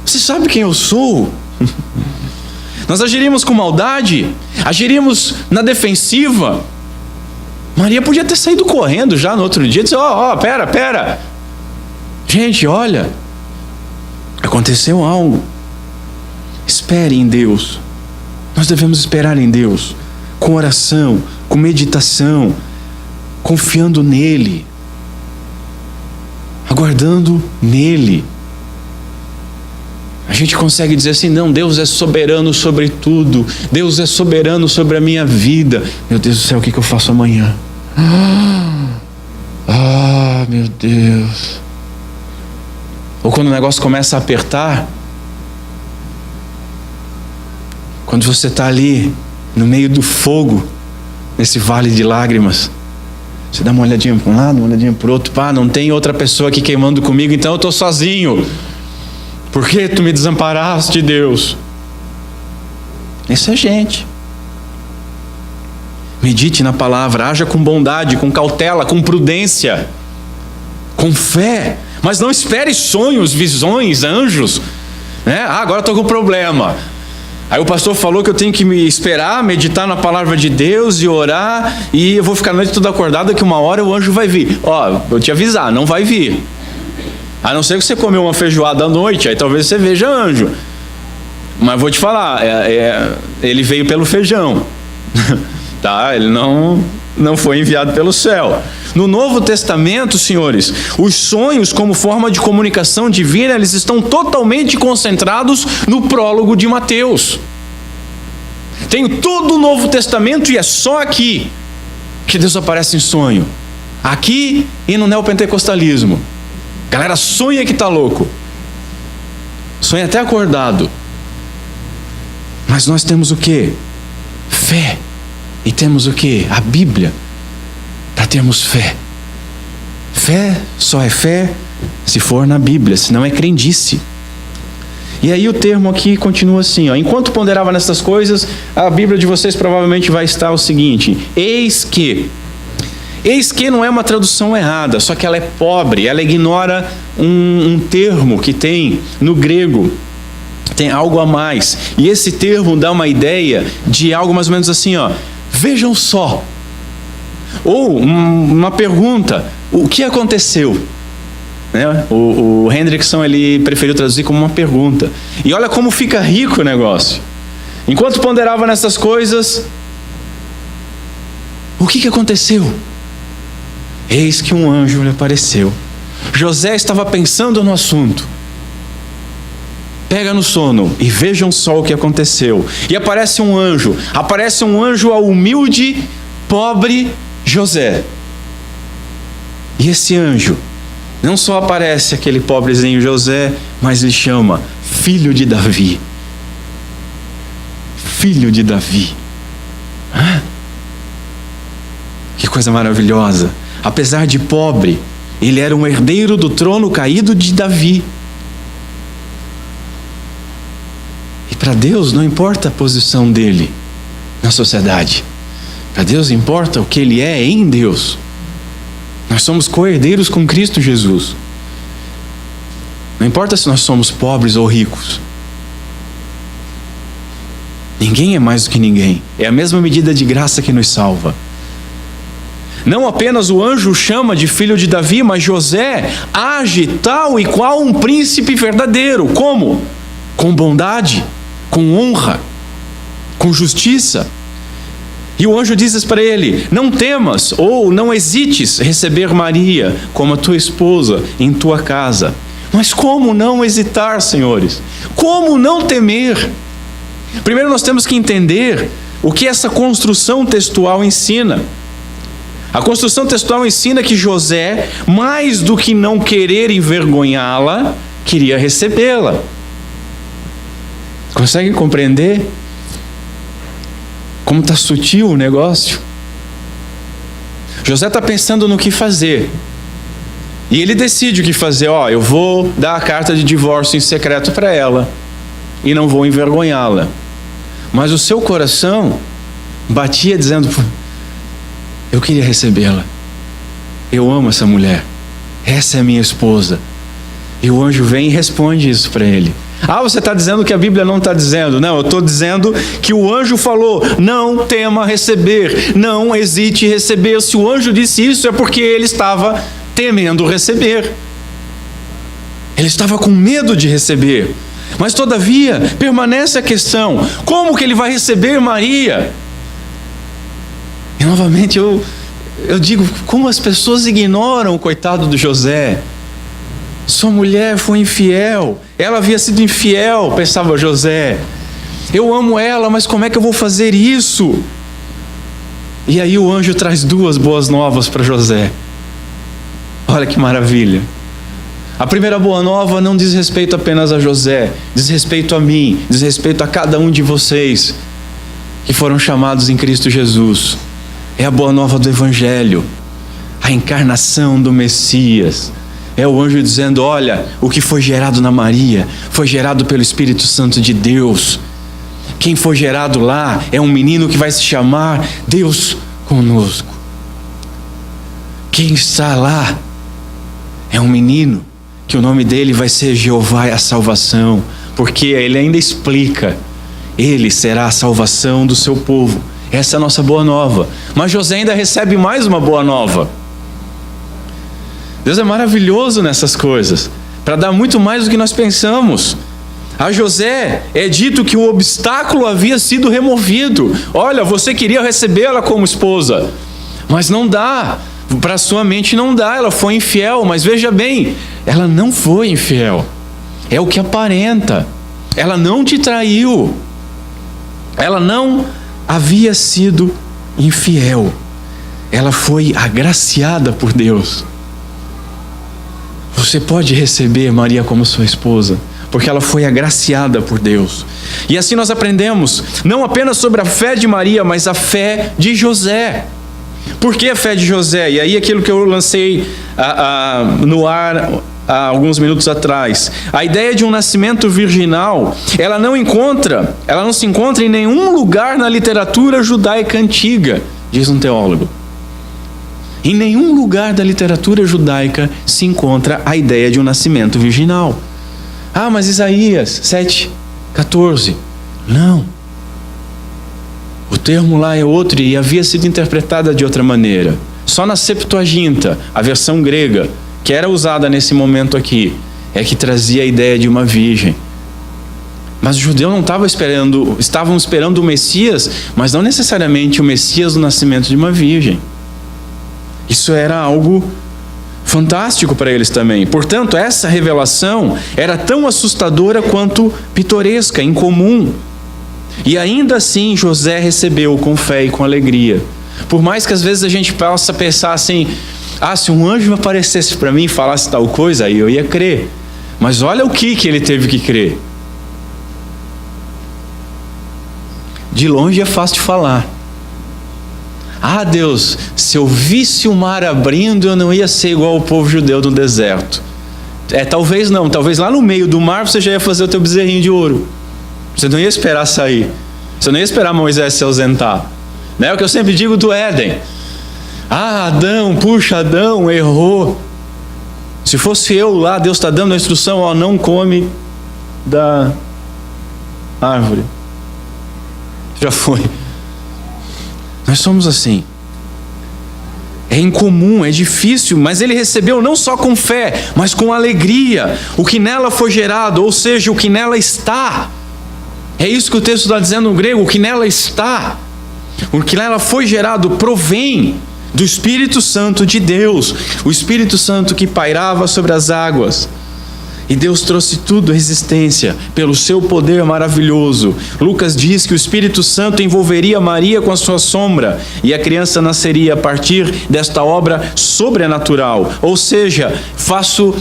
Você sabe quem eu sou? Nós agiríamos com maldade? Agiríamos na defensiva? Maria podia ter saído correndo já no outro dia e dizer, pera. Gente, olha, aconteceu algo. Espere em Deus. Nós devemos esperar em Deus, com oração, com meditação, confiando nele, aguardando nele. A gente consegue dizer assim, não, Deus é soberano sobre tudo, Deus é soberano sobre a minha vida. Meu Deus do céu, o que eu faço amanhã? Meu Deus. Ou quando o negócio começa a apertar, quando você está ali, no meio do fogo, nesse vale de lágrimas, você dá uma olhadinha para um lado, uma olhadinha para o outro, não tem outra pessoa aqui queimando comigo, então eu estou sozinho. Por que tu me desamparaste, Deus? Isso é gente. Medite na palavra, haja com bondade, com cautela, com prudência, com fé, mas não espere sonhos, visões, anjos, né? Agora estou com problema. Aí o pastor falou que eu tenho que me esperar, meditar na palavra de Deus e orar, e eu vou ficar a noite toda acordada que uma hora o anjo vai vir. Eu te avisar, não vai vir. A não ser que você comeu uma feijoada à noite, aí talvez você veja anjo. Mas vou te falar, ele veio pelo feijão. Tá? Ele não foi enviado pelo céu. No Novo Testamento, senhores, os sonhos como forma de comunicação divina, eles estão totalmente concentrados no prólogo de Mateus. Tem todo o Novo Testamento e é só aqui que Deus aparece em sonho. Aqui e no neopentecostalismo. Galera sonha que tá louco. Sonha até acordado. Mas nós temos o quê? Fé. E temos o quê? A Bíblia. Para termos fé. Fé só é fé se for na Bíblia, senão é crendice. E aí o termo aqui continua assim, enquanto ponderava nessas coisas, a Bíblia de vocês provavelmente vai estar o seguinte: eis que não é uma tradução errada, só que ela é pobre, ela ignora um termo que tem no grego, tem algo a mais, e esse termo dá uma ideia de algo mais ou menos assim, vejam só, ou uma pergunta, o que aconteceu? Né? O Hendrickson, ele preferiu traduzir como uma pergunta, e olha como fica rico o negócio. Enquanto ponderava nessas coisas, o que aconteceu? Eis que um anjo lhe apareceu. José estava pensando no assunto. Pega no sono e vejam só o que aconteceu. E aparece um anjo ao humilde, pobre José. E esse anjo não só aparece aquele pobrezinho José, mas lhe chama filho de Davi. Filho de Davi. Que coisa maravilhosa. Apesar de pobre, Ele era um herdeiro do trono caído de Davi. E para Deus não importa a posição dele na sociedade. Para Deus importa o que ele é em Deus. Nós somos co-herdeiros com Cristo Jesus. Não importa se nós somos pobres ou ricos. Ninguém é mais do que ninguém. É a mesma medida de graça que nos salva. Não apenas o anjo o chama de filho de Davi, mas José age tal e qual um príncipe verdadeiro. Como? Com bondade, com honra, com justiça. E o anjo diz para ele: não temas ou não hesites receber Maria como a tua esposa em tua casa. Mas como não hesitar, senhores? Como não temer? Primeiro nós temos que entender o que essa construção textual ensina. A construção textual ensina que José, mais do que não querer envergonhá-la, queria recebê-la. Consegue compreender como está sutil o negócio? José está pensando no que fazer. E ele decide o que fazer. Eu vou dar a carta de divórcio em secreto para ela e não vou envergonhá-la. Mas o seu coração batia dizendo: eu queria recebê-la. Eu amo essa mulher. Essa é a minha esposa. E o anjo vem e responde isso para ele. Você está dizendo que a Bíblia não está dizendo. Não, eu estou dizendo que o anjo falou: não tema receber, não hesite em receber. Se o anjo disse isso, é porque ele estava temendo receber. Ele estava com medo de receber. Mas todavia, permanece a questão: como que ele vai receber Maria? E novamente eu digo, como as pessoas ignoram o coitado do José. Sua mulher foi infiel, ela havia sido infiel, pensava José. Eu amo ela, mas como é que eu vou fazer isso? E aí o anjo traz duas boas novas para José. Olha que maravilha. A primeira boa nova não diz respeito apenas a José, diz respeito a mim, diz respeito a cada um de vocês que foram chamados em Cristo Jesus. É a boa nova do Evangelho, a encarnação do Messias. É o anjo dizendo: olha, o que foi gerado na Maria foi gerado pelo Espírito Santo de Deus. Quem foi gerado lá é um menino que vai se chamar Deus conosco. Quem está lá é um menino que o nome dele vai ser Jeová é a salvação, porque ele ainda explica: ele será a salvação do seu povo. Essa é a nossa boa nova. Mas José ainda recebe mais uma boa nova. Deus é maravilhoso nessas coisas, para dar muito mais do que nós pensamos. A José é dito que o obstáculo havia sido removido. Olha, você queria recebê-la como esposa, mas não dá. Para sua mente não dá, ela foi infiel. Mas veja bem, ela não foi infiel. É o que aparenta. Ela não te traiu. Ela não havia sido infiel. Ela foi agraciada por Deus. Você pode receber Maria como sua esposa, porque ela foi agraciada por Deus. E assim nós aprendemos, não apenas sobre a fé de Maria, mas a fé de José. Por que a fé de José? E aí aquilo que eu lancei no ar há alguns minutos atrás. A ideia de um nascimento virginal, ela não se encontra em nenhum lugar na literatura judaica antiga, diz um teólogo. Em nenhum lugar da literatura judaica se encontra a ideia de um nascimento virginal. Mas Isaías 7:14. Não. O termo lá é outro e havia sido interpretada de outra maneira. Só na Septuaginta, a versão grega, que era usada nesse momento aqui, é que trazia a ideia de uma virgem. Mas o judeu não estava esperando, estavam esperando o Messias, mas não necessariamente o Messias do nascimento de uma virgem. Isso era algo fantástico para eles também. Portanto, essa revelação era tão assustadora quanto pitoresca, incomum. E ainda assim José recebeu com fé e com alegria. Por mais que às vezes a gente possa pensar assim: se um anjo aparecesse para mim e falasse tal coisa, aí eu ia crer. Mas olha o que ele teve que crer. De longe é fácil de falar. Ah, Deus, se eu visse o mar abrindo, eu não ia ser igual ao povo judeu no deserto. Talvez não, talvez lá no meio do mar você já ia fazer o teu bezerrinho de ouro. Você não ia esperar sair. Você não ia esperar Moisés se ausentar. Não é o que eu sempre digo do Éden. Ah, Adão errou. Se fosse eu lá, Deus está dando a instrução, ó, não come da árvore. Já foi. Nós somos assim. É incomum, é difícil, mas ele recebeu não só com fé, mas com alegria. O que nela foi gerado, ou seja, o que nela está. É isso que o texto está dizendo no grego, o que nela está. O que nela foi gerado provém do Espírito Santo de Deus. O Espírito Santo que pairava sobre as águas. E Deus trouxe tudo à existência pelo seu poder maravilhoso. Lucas diz que o Espírito Santo envolveria Maria com a sua sombra e a criança nasceria a partir desta obra sobrenatural. Ou seja, faço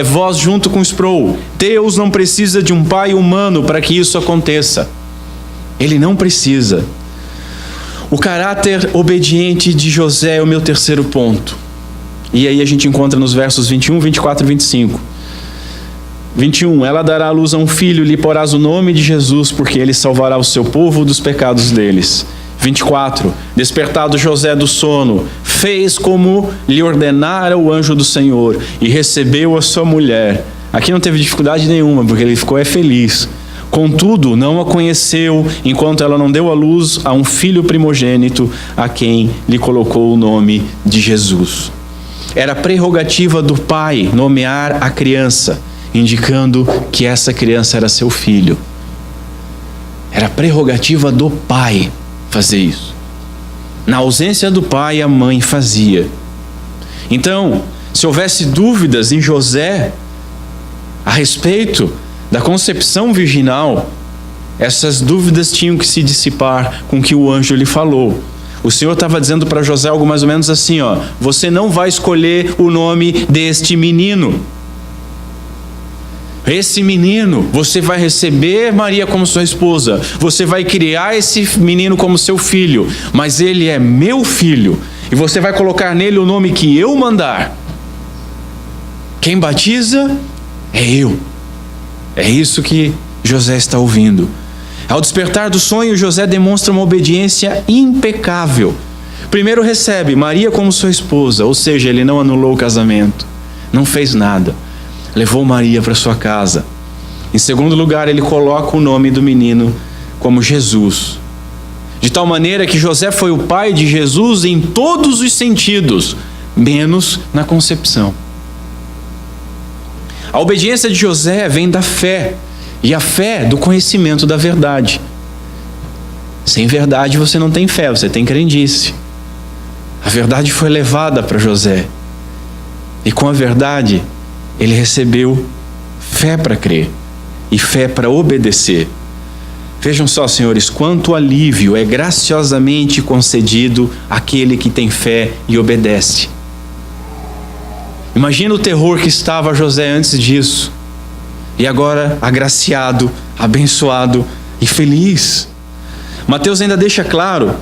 voz junto com Sproul. Deus não precisa de um pai humano para que isso aconteça. Ele não precisa. O caráter obediente de José é o meu terceiro ponto. E aí a gente encontra nos versos 21, 24 e 25. 21, ela dará à luz a um filho, lhe porás o nome de Jesus, porque ele salvará o seu povo dos pecados deles. 24, despertado José do sono, fez como lhe ordenara o anjo do Senhor, e recebeu a sua mulher. Aqui não teve dificuldade nenhuma, porque ele ficou feliz. Contudo, não a conheceu, enquanto ela não deu à luz a um filho primogênito, a quem lhe colocou o nome de Jesus. Era prerrogativa do pai nomear a criança, indicando que essa criança era seu filho. Era prerrogativa do pai fazer isso. Na ausência do pai, a mãe fazia. Então, se houvesse dúvidas em José a respeito da concepção virginal, essas dúvidas tinham que se dissipar com o que o anjo lhe falou. O Senhor estava dizendo para José algo mais ou menos assim, ó: você não vai escolher o nome deste menino. Esse menino, você vai receber Maria como sua esposa, você vai criar esse menino como seu filho, mas ele é meu filho, e você vai colocar nele o nome que eu mandar. Quem batiza é eu. É isso que José está ouvindo. Ao despertar do sonho, José demonstra uma obediência impecável. Primeiro recebe Maria como sua esposa, ou seja, ele não anulou o casamento, não fez nada. Levou Maria para sua casa. Em segundo lugar, ele coloca o nome do menino como Jesus. De tal maneira que José foi o pai de Jesus em todos os sentidos, menos na concepção. A obediência de José vem da fé, e a fé do conhecimento da verdade. Sem verdade você não tem fé, você tem crendice. A verdade foi levada para José, e com a verdade ele recebeu fé para crer e fé para obedecer. Vejam só, senhores, quanto alívio é graciosamente concedido àquele que tem fé e obedece. Imagina o terror que estava José antes disso, e agora agraciado, abençoado e feliz. Mateus ainda deixa claro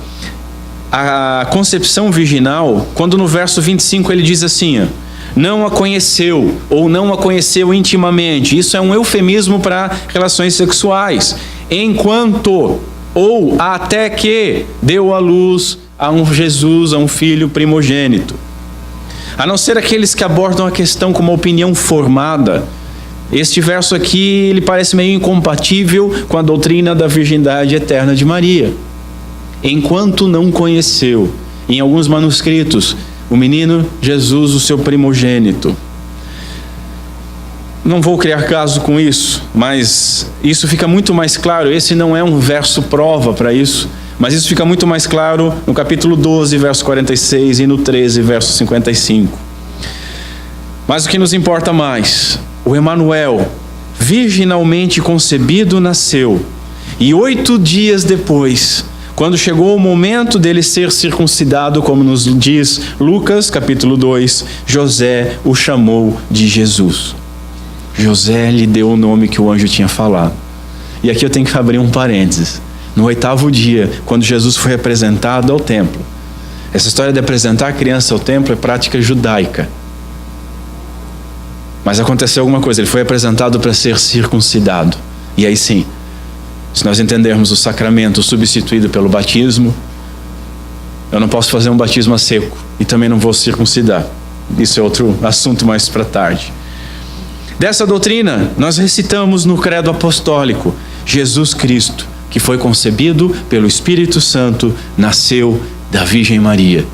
a concepção virginal, quando no verso 25 ele diz assim, não a conheceu, ou não a conheceu intimamente. Isso é um eufemismo para relações sexuais. Enquanto, ou até que, deu à luz a um Jesus, a um filho primogênito. A não ser aqueles que abordam a questão com uma opinião formada, este verso aqui ele parece meio incompatível com a doutrina da virgindade eterna de Maria. Enquanto não conheceu, em alguns manuscritos, o menino Jesus, o seu primogênito. Não vou criar caso com isso, mas isso fica muito mais claro. Esse não é um verso prova para isso, mas isso fica muito mais claro no capítulo 12, verso 46 e no 13, verso 55. Mas o que nos importa mais, o Emanuel, virginalmente concebido, nasceu, e 8 dias depois, quando chegou o momento dele ser circuncidado, como nos diz Lucas, capítulo 2, José o chamou de Jesus. José lhe deu o nome que o anjo tinha falado. E aqui eu tenho que abrir um parênteses. No 8º dia, quando Jesus foi apresentado ao templo, Essa história de apresentar a criança ao templo é prática judaica. Mas aconteceu alguma coisa, ele foi apresentado para ser circuncidado. E aí sim, se nós entendermos o sacramento substituído pelo batismo, eu não posso fazer um batismo a seco e também não vou circuncidar. Isso é outro assunto mais para tarde. Dessa doutrina, nós recitamos no credo apostólico: Jesus Cristo, que foi concebido pelo Espírito Santo, nasceu da Virgem Maria.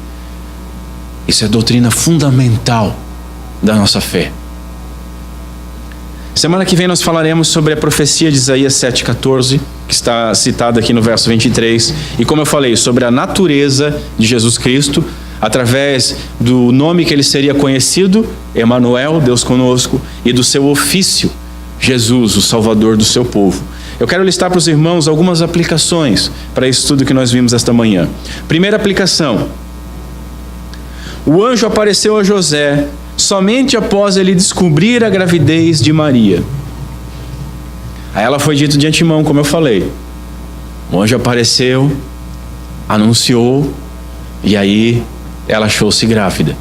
Isso é doutrina fundamental da nossa fé. Semana que vem nós falaremos sobre a profecia de Isaías 7,14, que está citada aqui no verso 23. E como eu falei, sobre a natureza de Jesus Cristo, através do nome que ele seria conhecido, Emanuel, Deus conosco, e do seu ofício, Jesus, o Salvador do seu povo. Eu quero listar para os irmãos algumas aplicações para isso tudo que nós vimos esta manhã. Primeira aplicação: o anjo apareceu a José somente após ele descobrir a gravidez de Maria. A ela foi dito de antemão, como eu falei. O anjo apareceu, anunciou, e aí ela achou-se grávida.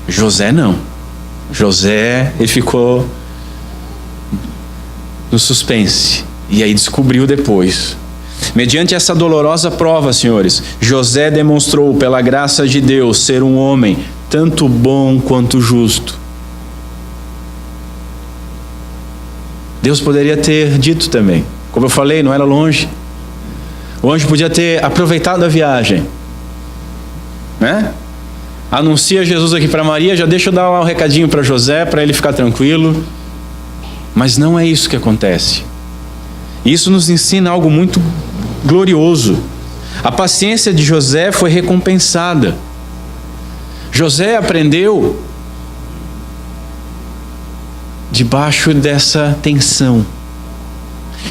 José não. José, ele ficou no suspense, e aí descobriu depois. Mediante essa dolorosa prova, senhores, José demonstrou pela graça de Deus ser um homem tanto bom quanto justo. Deus poderia ter dito também, como eu falei, não era longe. O anjo podia ter aproveitado a viagem, né? Anuncia Jesus aqui para Maria, já deixa eu dar um recadinho para José, para ele ficar tranquilo. Mas não é isso que acontece. Isso nos ensina algo muito glorioso. A paciência de José foi recompensada. José aprendeu debaixo dessa tensão.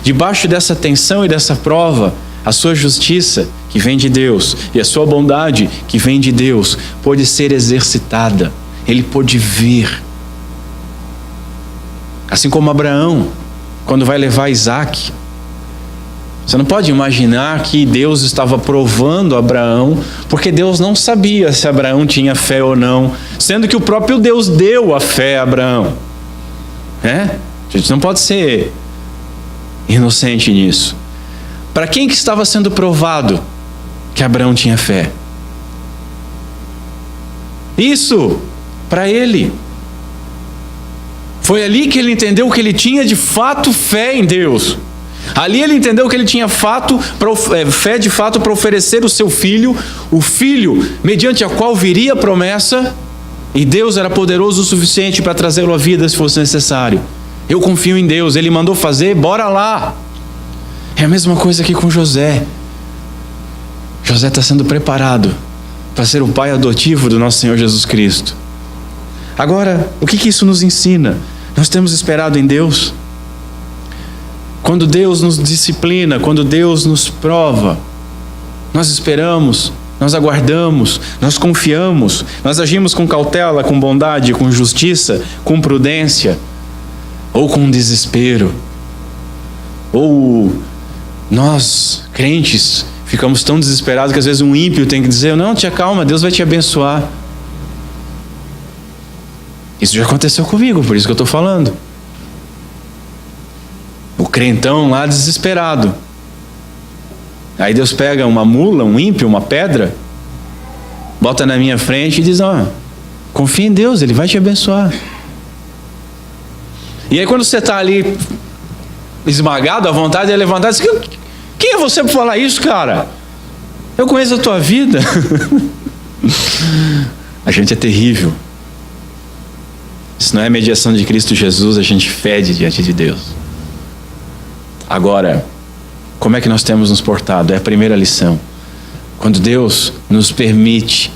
Debaixo dessa tensão e dessa prova, a sua justiça, que vem de Deus, e a sua bondade, que vem de Deus, pôde ser exercitada. Ele pôde ver. Assim como Abraão, quando vai levar Isaac. Você não pode imaginar que Deus estava provando Abraão, porque Deus não sabia se Abraão tinha fé ou não, sendo que o próprio Deus deu a fé a Abraão. A gente não pode ser inocente nisso. Para quem que estava sendo provado que Abraão tinha fé? Isso, para ele. Foi ali que ele entendeu que ele tinha de fato fé em Deus. Ali ele entendeu que ele tinha fé de fato para oferecer o seu filho, o filho mediante a qual viria a promessa, e Deus era poderoso o suficiente para trazê-lo à vida se fosse necessário. Eu confio em Deus, Ele mandou fazer, bora lá. É a mesma coisa aqui com José. José está sendo preparado para ser o pai adotivo do nosso Senhor Jesus Cristo. Agora, o que isso nos ensina? Nós temos esperado em Deus. Quando Deus nos disciplina, quando Deus nos prova, nós esperamos, nós aguardamos, nós confiamos, nós agimos com cautela, com bondade, com justiça, com prudência, ou com desespero. Ou nós, crentes, ficamos tão desesperados que às vezes um ímpio tem que dizer: não, te acalma, Deus vai te abençoar. Isso já aconteceu comigo, por isso que eu estou falando. O crentão lá desesperado. Aí Deus pega uma mula, um ímpio, uma pedra, bota na minha frente e diz: confia em Deus, Ele vai te abençoar. E aí quando você está ali esmagado, a vontade é levantar e dizer: quem é você para falar isso, cara? Eu conheço a tua vida. A gente é terrível. Se não é a mediação de Cristo Jesus, a gente fede diante de Deus. Agora, como é que nós temos nos portado? É a primeira lição. Quando Deus nos permite,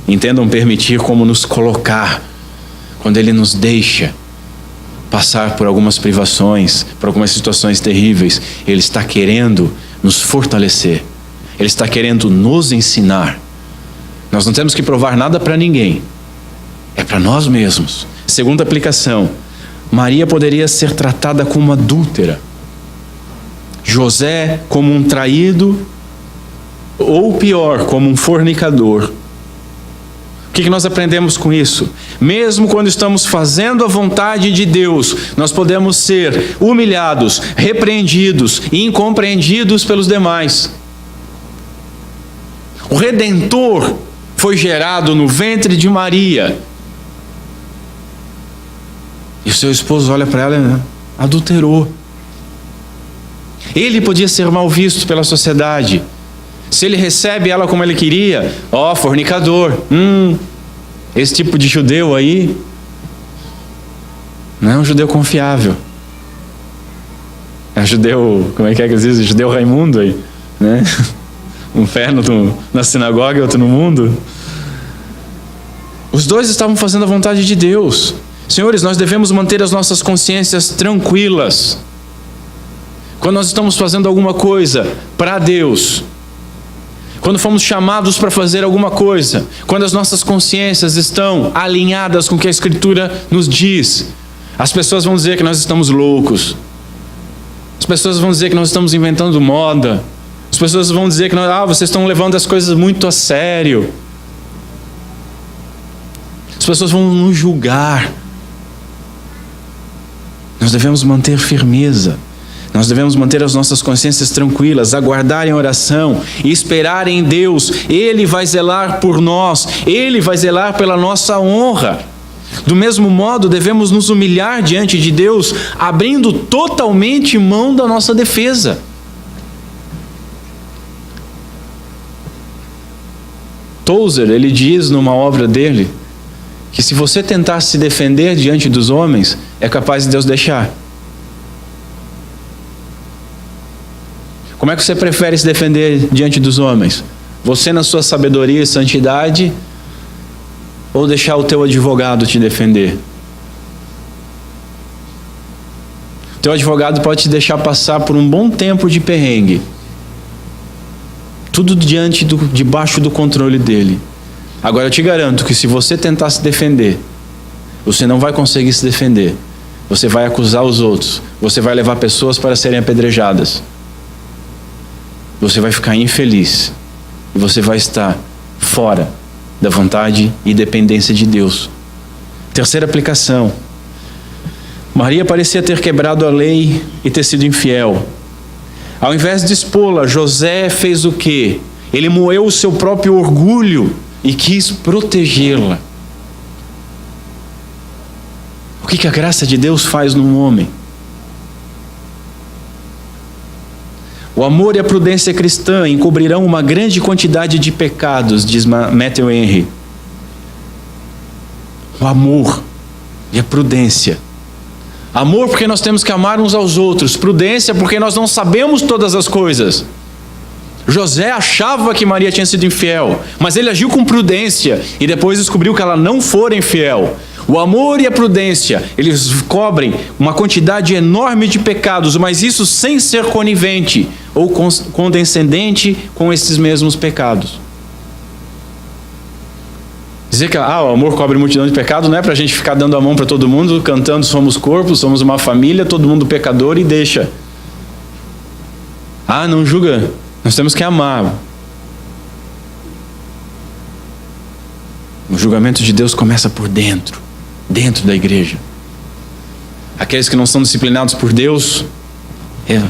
entendam permitir como nos colocar, quando Ele nos deixa passar por algumas privações, por algumas situações terríveis, Ele está querendo nos fortalecer. Ele está querendo nos ensinar. Nós não temos que provar nada para ninguém. É para nós mesmos. Segunda aplicação: Maria poderia ser tratada como adúltera. José como um traído, ou pior, como um fornicador. que nós aprendemos com isso? Mesmo quando estamos fazendo a vontade de Deus, nós podemos ser humilhados, repreendidos e incompreendidos pelos demais. O Redentor foi gerado no ventre de Maria. E o seu esposo olha para ela e adulterou. Ele podia ser mal visto pela sociedade. Se ele recebe ela como ele queria, fornicador. Esse tipo de judeu aí não é um judeu confiável. É um judeu, como é que eles dizem? Judeu Raimundo aí, né? Um inferno na sinagoga e outro no mundo. Os dois estavam fazendo a vontade de Deus. Senhores, nós devemos manter as nossas consciências tranquilas. Quando nós estamos fazendo alguma coisa para Deus, quando fomos chamados para fazer alguma coisa, quando as nossas consciências estão alinhadas com o que a Escritura nos diz, as pessoas vão dizer que nós estamos loucos. As pessoas vão dizer que nós estamos inventando moda. As pessoas vão dizer que vocês estão levando as coisas muito a sério. As pessoas vão nos julgar. Nós devemos manter firmeza. Nós devemos manter as nossas consciências tranquilas, aguardar em oração e esperar em Deus. Ele vai zelar por nós, Ele vai zelar pela nossa honra. Do mesmo modo, devemos nos humilhar diante de Deus, abrindo totalmente mão da nossa defesa. Tozer, ele diz numa obra dele, que se você tentar se defender diante dos homens, é capaz de Deus deixar. Como é que você prefere se defender diante dos homens? Você na sua sabedoria e santidade, ou deixar o teu advogado te defender? O teu advogado pode te deixar passar por um bom tempo de perrengue. Tudo debaixo do controle dele. Agora eu te garanto que se você tentar se defender, você não vai conseguir se defender. Você vai acusar os outros. Você vai levar pessoas para serem apedrejadas. Você vai ficar infeliz. E você vai estar fora da vontade e dependência de Deus. Terceira aplicação. Maria parecia ter quebrado a lei e ter sido infiel. Ao invés de expô-la, José fez o quê? Ele moeu o seu próprio orgulho e quis protegê-la. O que a graça de Deus faz num homem? O amor e a prudência cristã encobrirão uma grande quantidade de pecados, diz Matthew Henry. O amor e a prudência. Amor porque nós temos que amar uns aos outros. Prudência porque nós não sabemos todas as coisas. José achava que Maria tinha sido infiel, mas ele agiu com prudência e depois descobriu que ela não fora infiel. O amor e a prudência, eles cobrem uma quantidade enorme de pecados, mas isso sem ser conivente ou condescendente com esses mesmos pecados. Dizer que o amor cobre multidão de pecados não é para a gente ficar dando a mão para todo mundo, cantando somos corpo, somos uma família, todo mundo pecador e deixa. Não julga, nós temos que amar. O julgamento de Deus começa por dentro da igreja. Aqueles que não são disciplinados por Deus,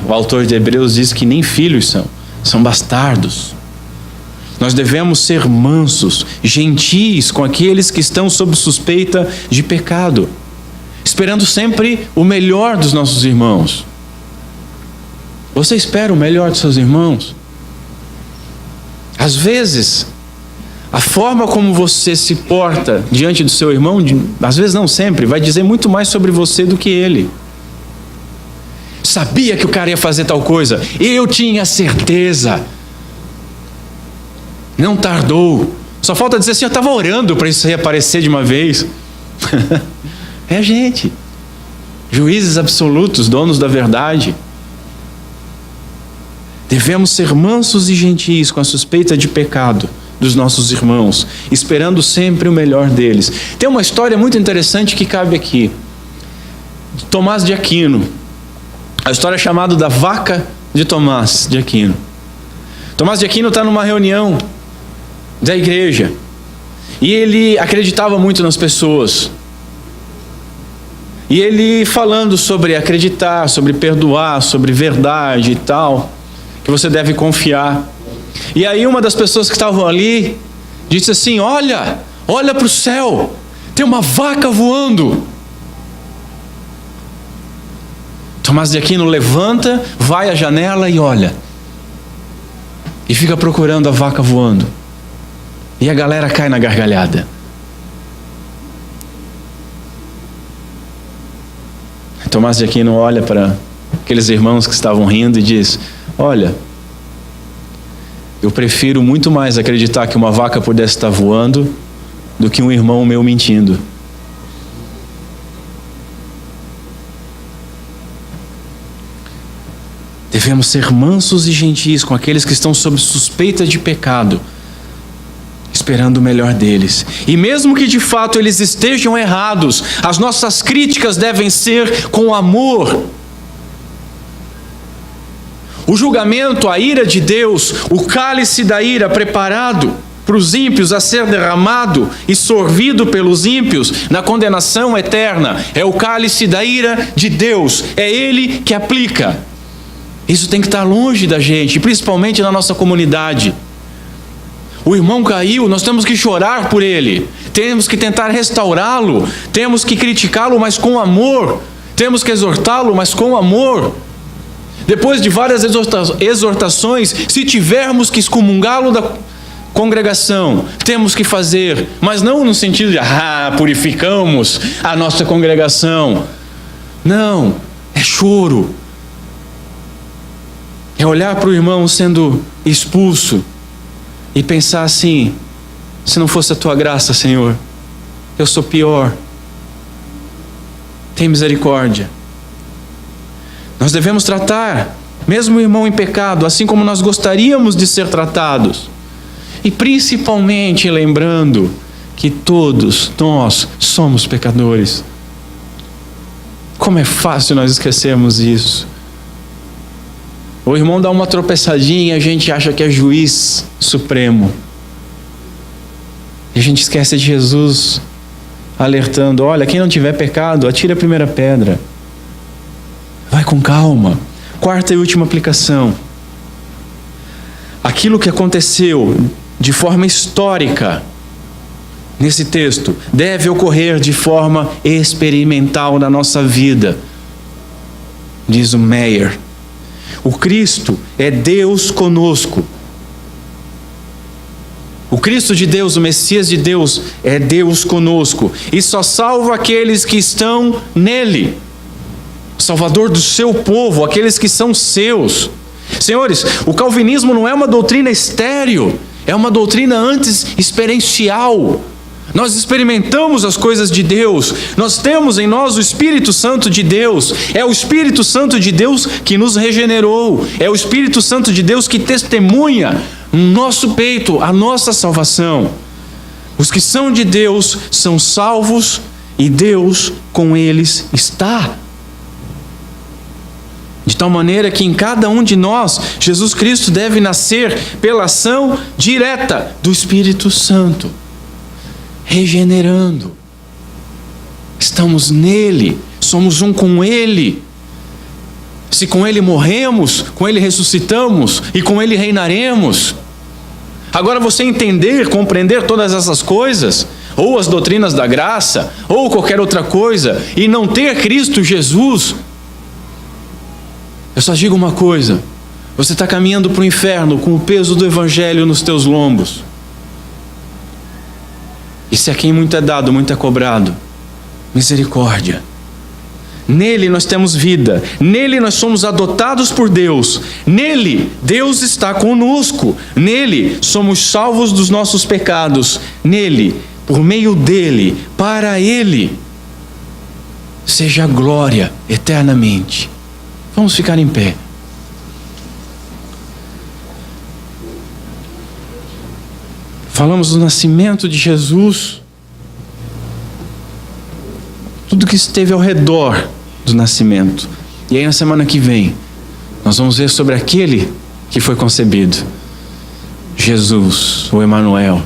o autor de Hebreus diz que nem filhos são bastardos. Nós devemos ser mansos, gentis com aqueles que estão sob suspeita de pecado, esperando sempre o melhor dos nossos irmãos. Você espera o melhor dos seus irmãos? Às vezes, a forma como você se porta diante do seu irmão, às vezes não sempre, vai dizer muito mais sobre você do que ele. Sabia que o cara ia fazer tal coisa, eu tinha certeza. Não tardou. Só falta dizer assim, eu estava orando para isso aí aparecer de uma vez. É gente. Juízes absolutos, donos da verdade. Devemos ser mansos e gentis com a suspeita de pecado dos nossos irmãos, esperando sempre o melhor deles. Tem uma história muito interessante que cabe aqui. Tomás de Aquino. A história é chamada da vaca de Tomás de Aquino. Tomás de Aquino está numa reunião da igreja. E ele acreditava muito nas pessoas. E ele falando sobre acreditar, sobre perdoar, sobre verdade e tal, que você deve confiar. E aí uma das pessoas que estavam ali disse assim: olha para o céu, tem uma vaca voando. Tomás de Aquino levanta, vai à janela e olha. E fica procurando a vaca voando. E a galera cai na gargalhada. Tomás de Aquino olha para aqueles irmãos que estavam rindo e diz: olha, eu prefiro muito mais acreditar que uma vaca pudesse estar voando do que um irmão meu mentindo. Devemos ser mansos e gentis com aqueles que estão sob suspeita de pecado, esperando o melhor deles. E mesmo que de fato eles estejam errados, as nossas críticas devem ser com amor. O julgamento, a ira de Deus, o cálice da ira preparado para os ímpios a ser derramado e sorvido pelos ímpios na condenação eterna, é o cálice da ira de Deus, é Ele que aplica. Isso tem que estar longe da gente, principalmente na nossa comunidade. O irmão caiu, nós temos que chorar por ele, temos que tentar restaurá-lo, temos que criticá-lo, mas com amor, temos que exortá-lo, mas com amor. Depois de várias exortações, se tivermos que excomungá-lo da congregação, temos que fazer, mas não no sentido de purificamos a nossa congregação. Não, é choro. É olhar para o irmão sendo expulso e pensar assim: se não fosse a tua graça, Senhor, eu sou pior. Tem misericórdia. Nós devemos tratar, mesmo o irmão em pecado, assim como nós gostaríamos de ser tratados. E principalmente lembrando que todos nós somos pecadores. Como é fácil nós esquecermos isso. O irmão dá uma tropeçadinha e a gente acha que é juiz supremo. E a gente esquece de Jesus alertando: olha, quem não tiver pecado, atire a primeira pedra. Vai com calma. Quarta e última aplicação. Aquilo que aconteceu de forma histórica nesse texto deve ocorrer de forma experimental na nossa vida. Diz o Meyer. O Cristo é Deus conosco. O Cristo de Deus, o Messias de Deus, é Deus conosco. E só salva aqueles que estão nele. Salvador do seu povo, aqueles que são seus. Senhores, o calvinismo não é uma doutrina estéril, é uma doutrina antes experiencial. Nós experimentamos as coisas de Deus, nós temos em nós o Espírito Santo de Deus, é o Espírito Santo de Deus que nos regenerou, é o Espírito Santo de Deus que testemunha no nosso peito a nossa salvação. Os que são de Deus são salvos e Deus com eles está. De tal maneira que em cada um de nós, Jesus Cristo deve nascer pela ação direta do Espírito Santo. Regenerando. Estamos nele, somos um com ele. Se com ele morremos, com ele ressuscitamos e com ele reinaremos. Agora você entender, compreender todas essas coisas, ou as doutrinas da graça, ou qualquer outra coisa, e não ter Cristo Jesus, eu só digo uma coisa: você está caminhando para o inferno com o peso do Evangelho nos teus lombos. E se a quem muito é dado, muito é cobrado. Misericórdia. Nele nós temos vida. Nele nós somos adotados por Deus. Nele Deus está conosco. Nele somos salvos dos nossos pecados. Nele, por meio dele, para ele, seja a glória eternamente. Vamos ficar em pé. Falamos do nascimento de Jesus, tudo que esteve ao redor do nascimento. E aí na semana que vem, nós vamos ver sobre aquele que foi concebido, Jesus, o Emanuel.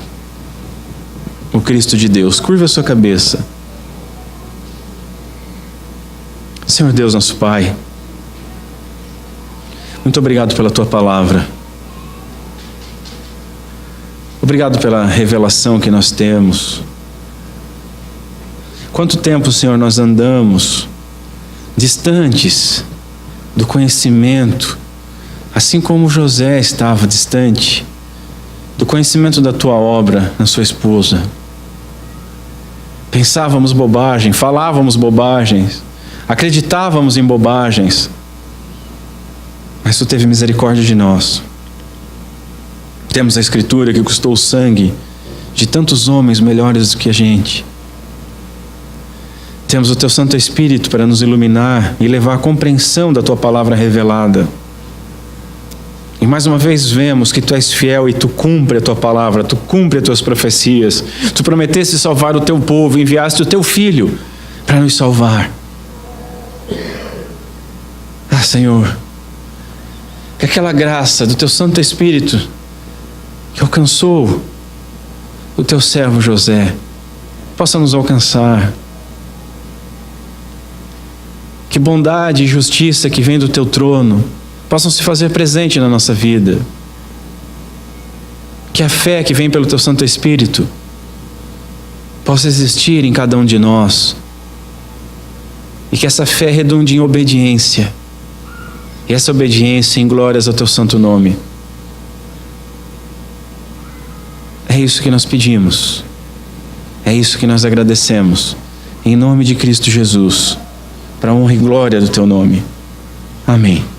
o Cristo de Deus. Curva a sua cabeça. Senhor Deus, nosso Pai, muito obrigado pela Tua palavra. Obrigado pela revelação que nós temos. Quanto tempo, Senhor, nós andamos distantes do conhecimento, assim como José estava distante do conhecimento da Tua obra na sua esposa. Pensávamos bobagem, falávamos bobagens, acreditávamos em bobagens, mas Tu teve misericórdia de nós. Temos a Escritura que custou o sangue de tantos homens melhores do que a gente. Temos o Teu Santo Espírito para nos iluminar e levar a compreensão da Tua palavra revelada. E mais uma vez vemos que Tu és fiel e Tu cumpre a Tua palavra, Tu cumpre as Tuas profecias. Tu prometeste salvar o Teu povo, enviaste o Teu Filho para nos salvar. Ah, Senhor, que aquela graça do Teu Santo Espírito que alcançou o Teu servo José possa nos alcançar. Que bondade e justiça que vem do Teu trono possam se fazer presente na nossa vida. Que a fé que vem pelo Teu Santo Espírito possa existir em cada um de nós. E que essa fé redunde em obediência. E essa obediência em glórias ao Teu santo nome. É isso que nós pedimos. É isso que nós agradecemos. Em nome de Cristo Jesus. Para a honra e glória do Teu nome. Amém.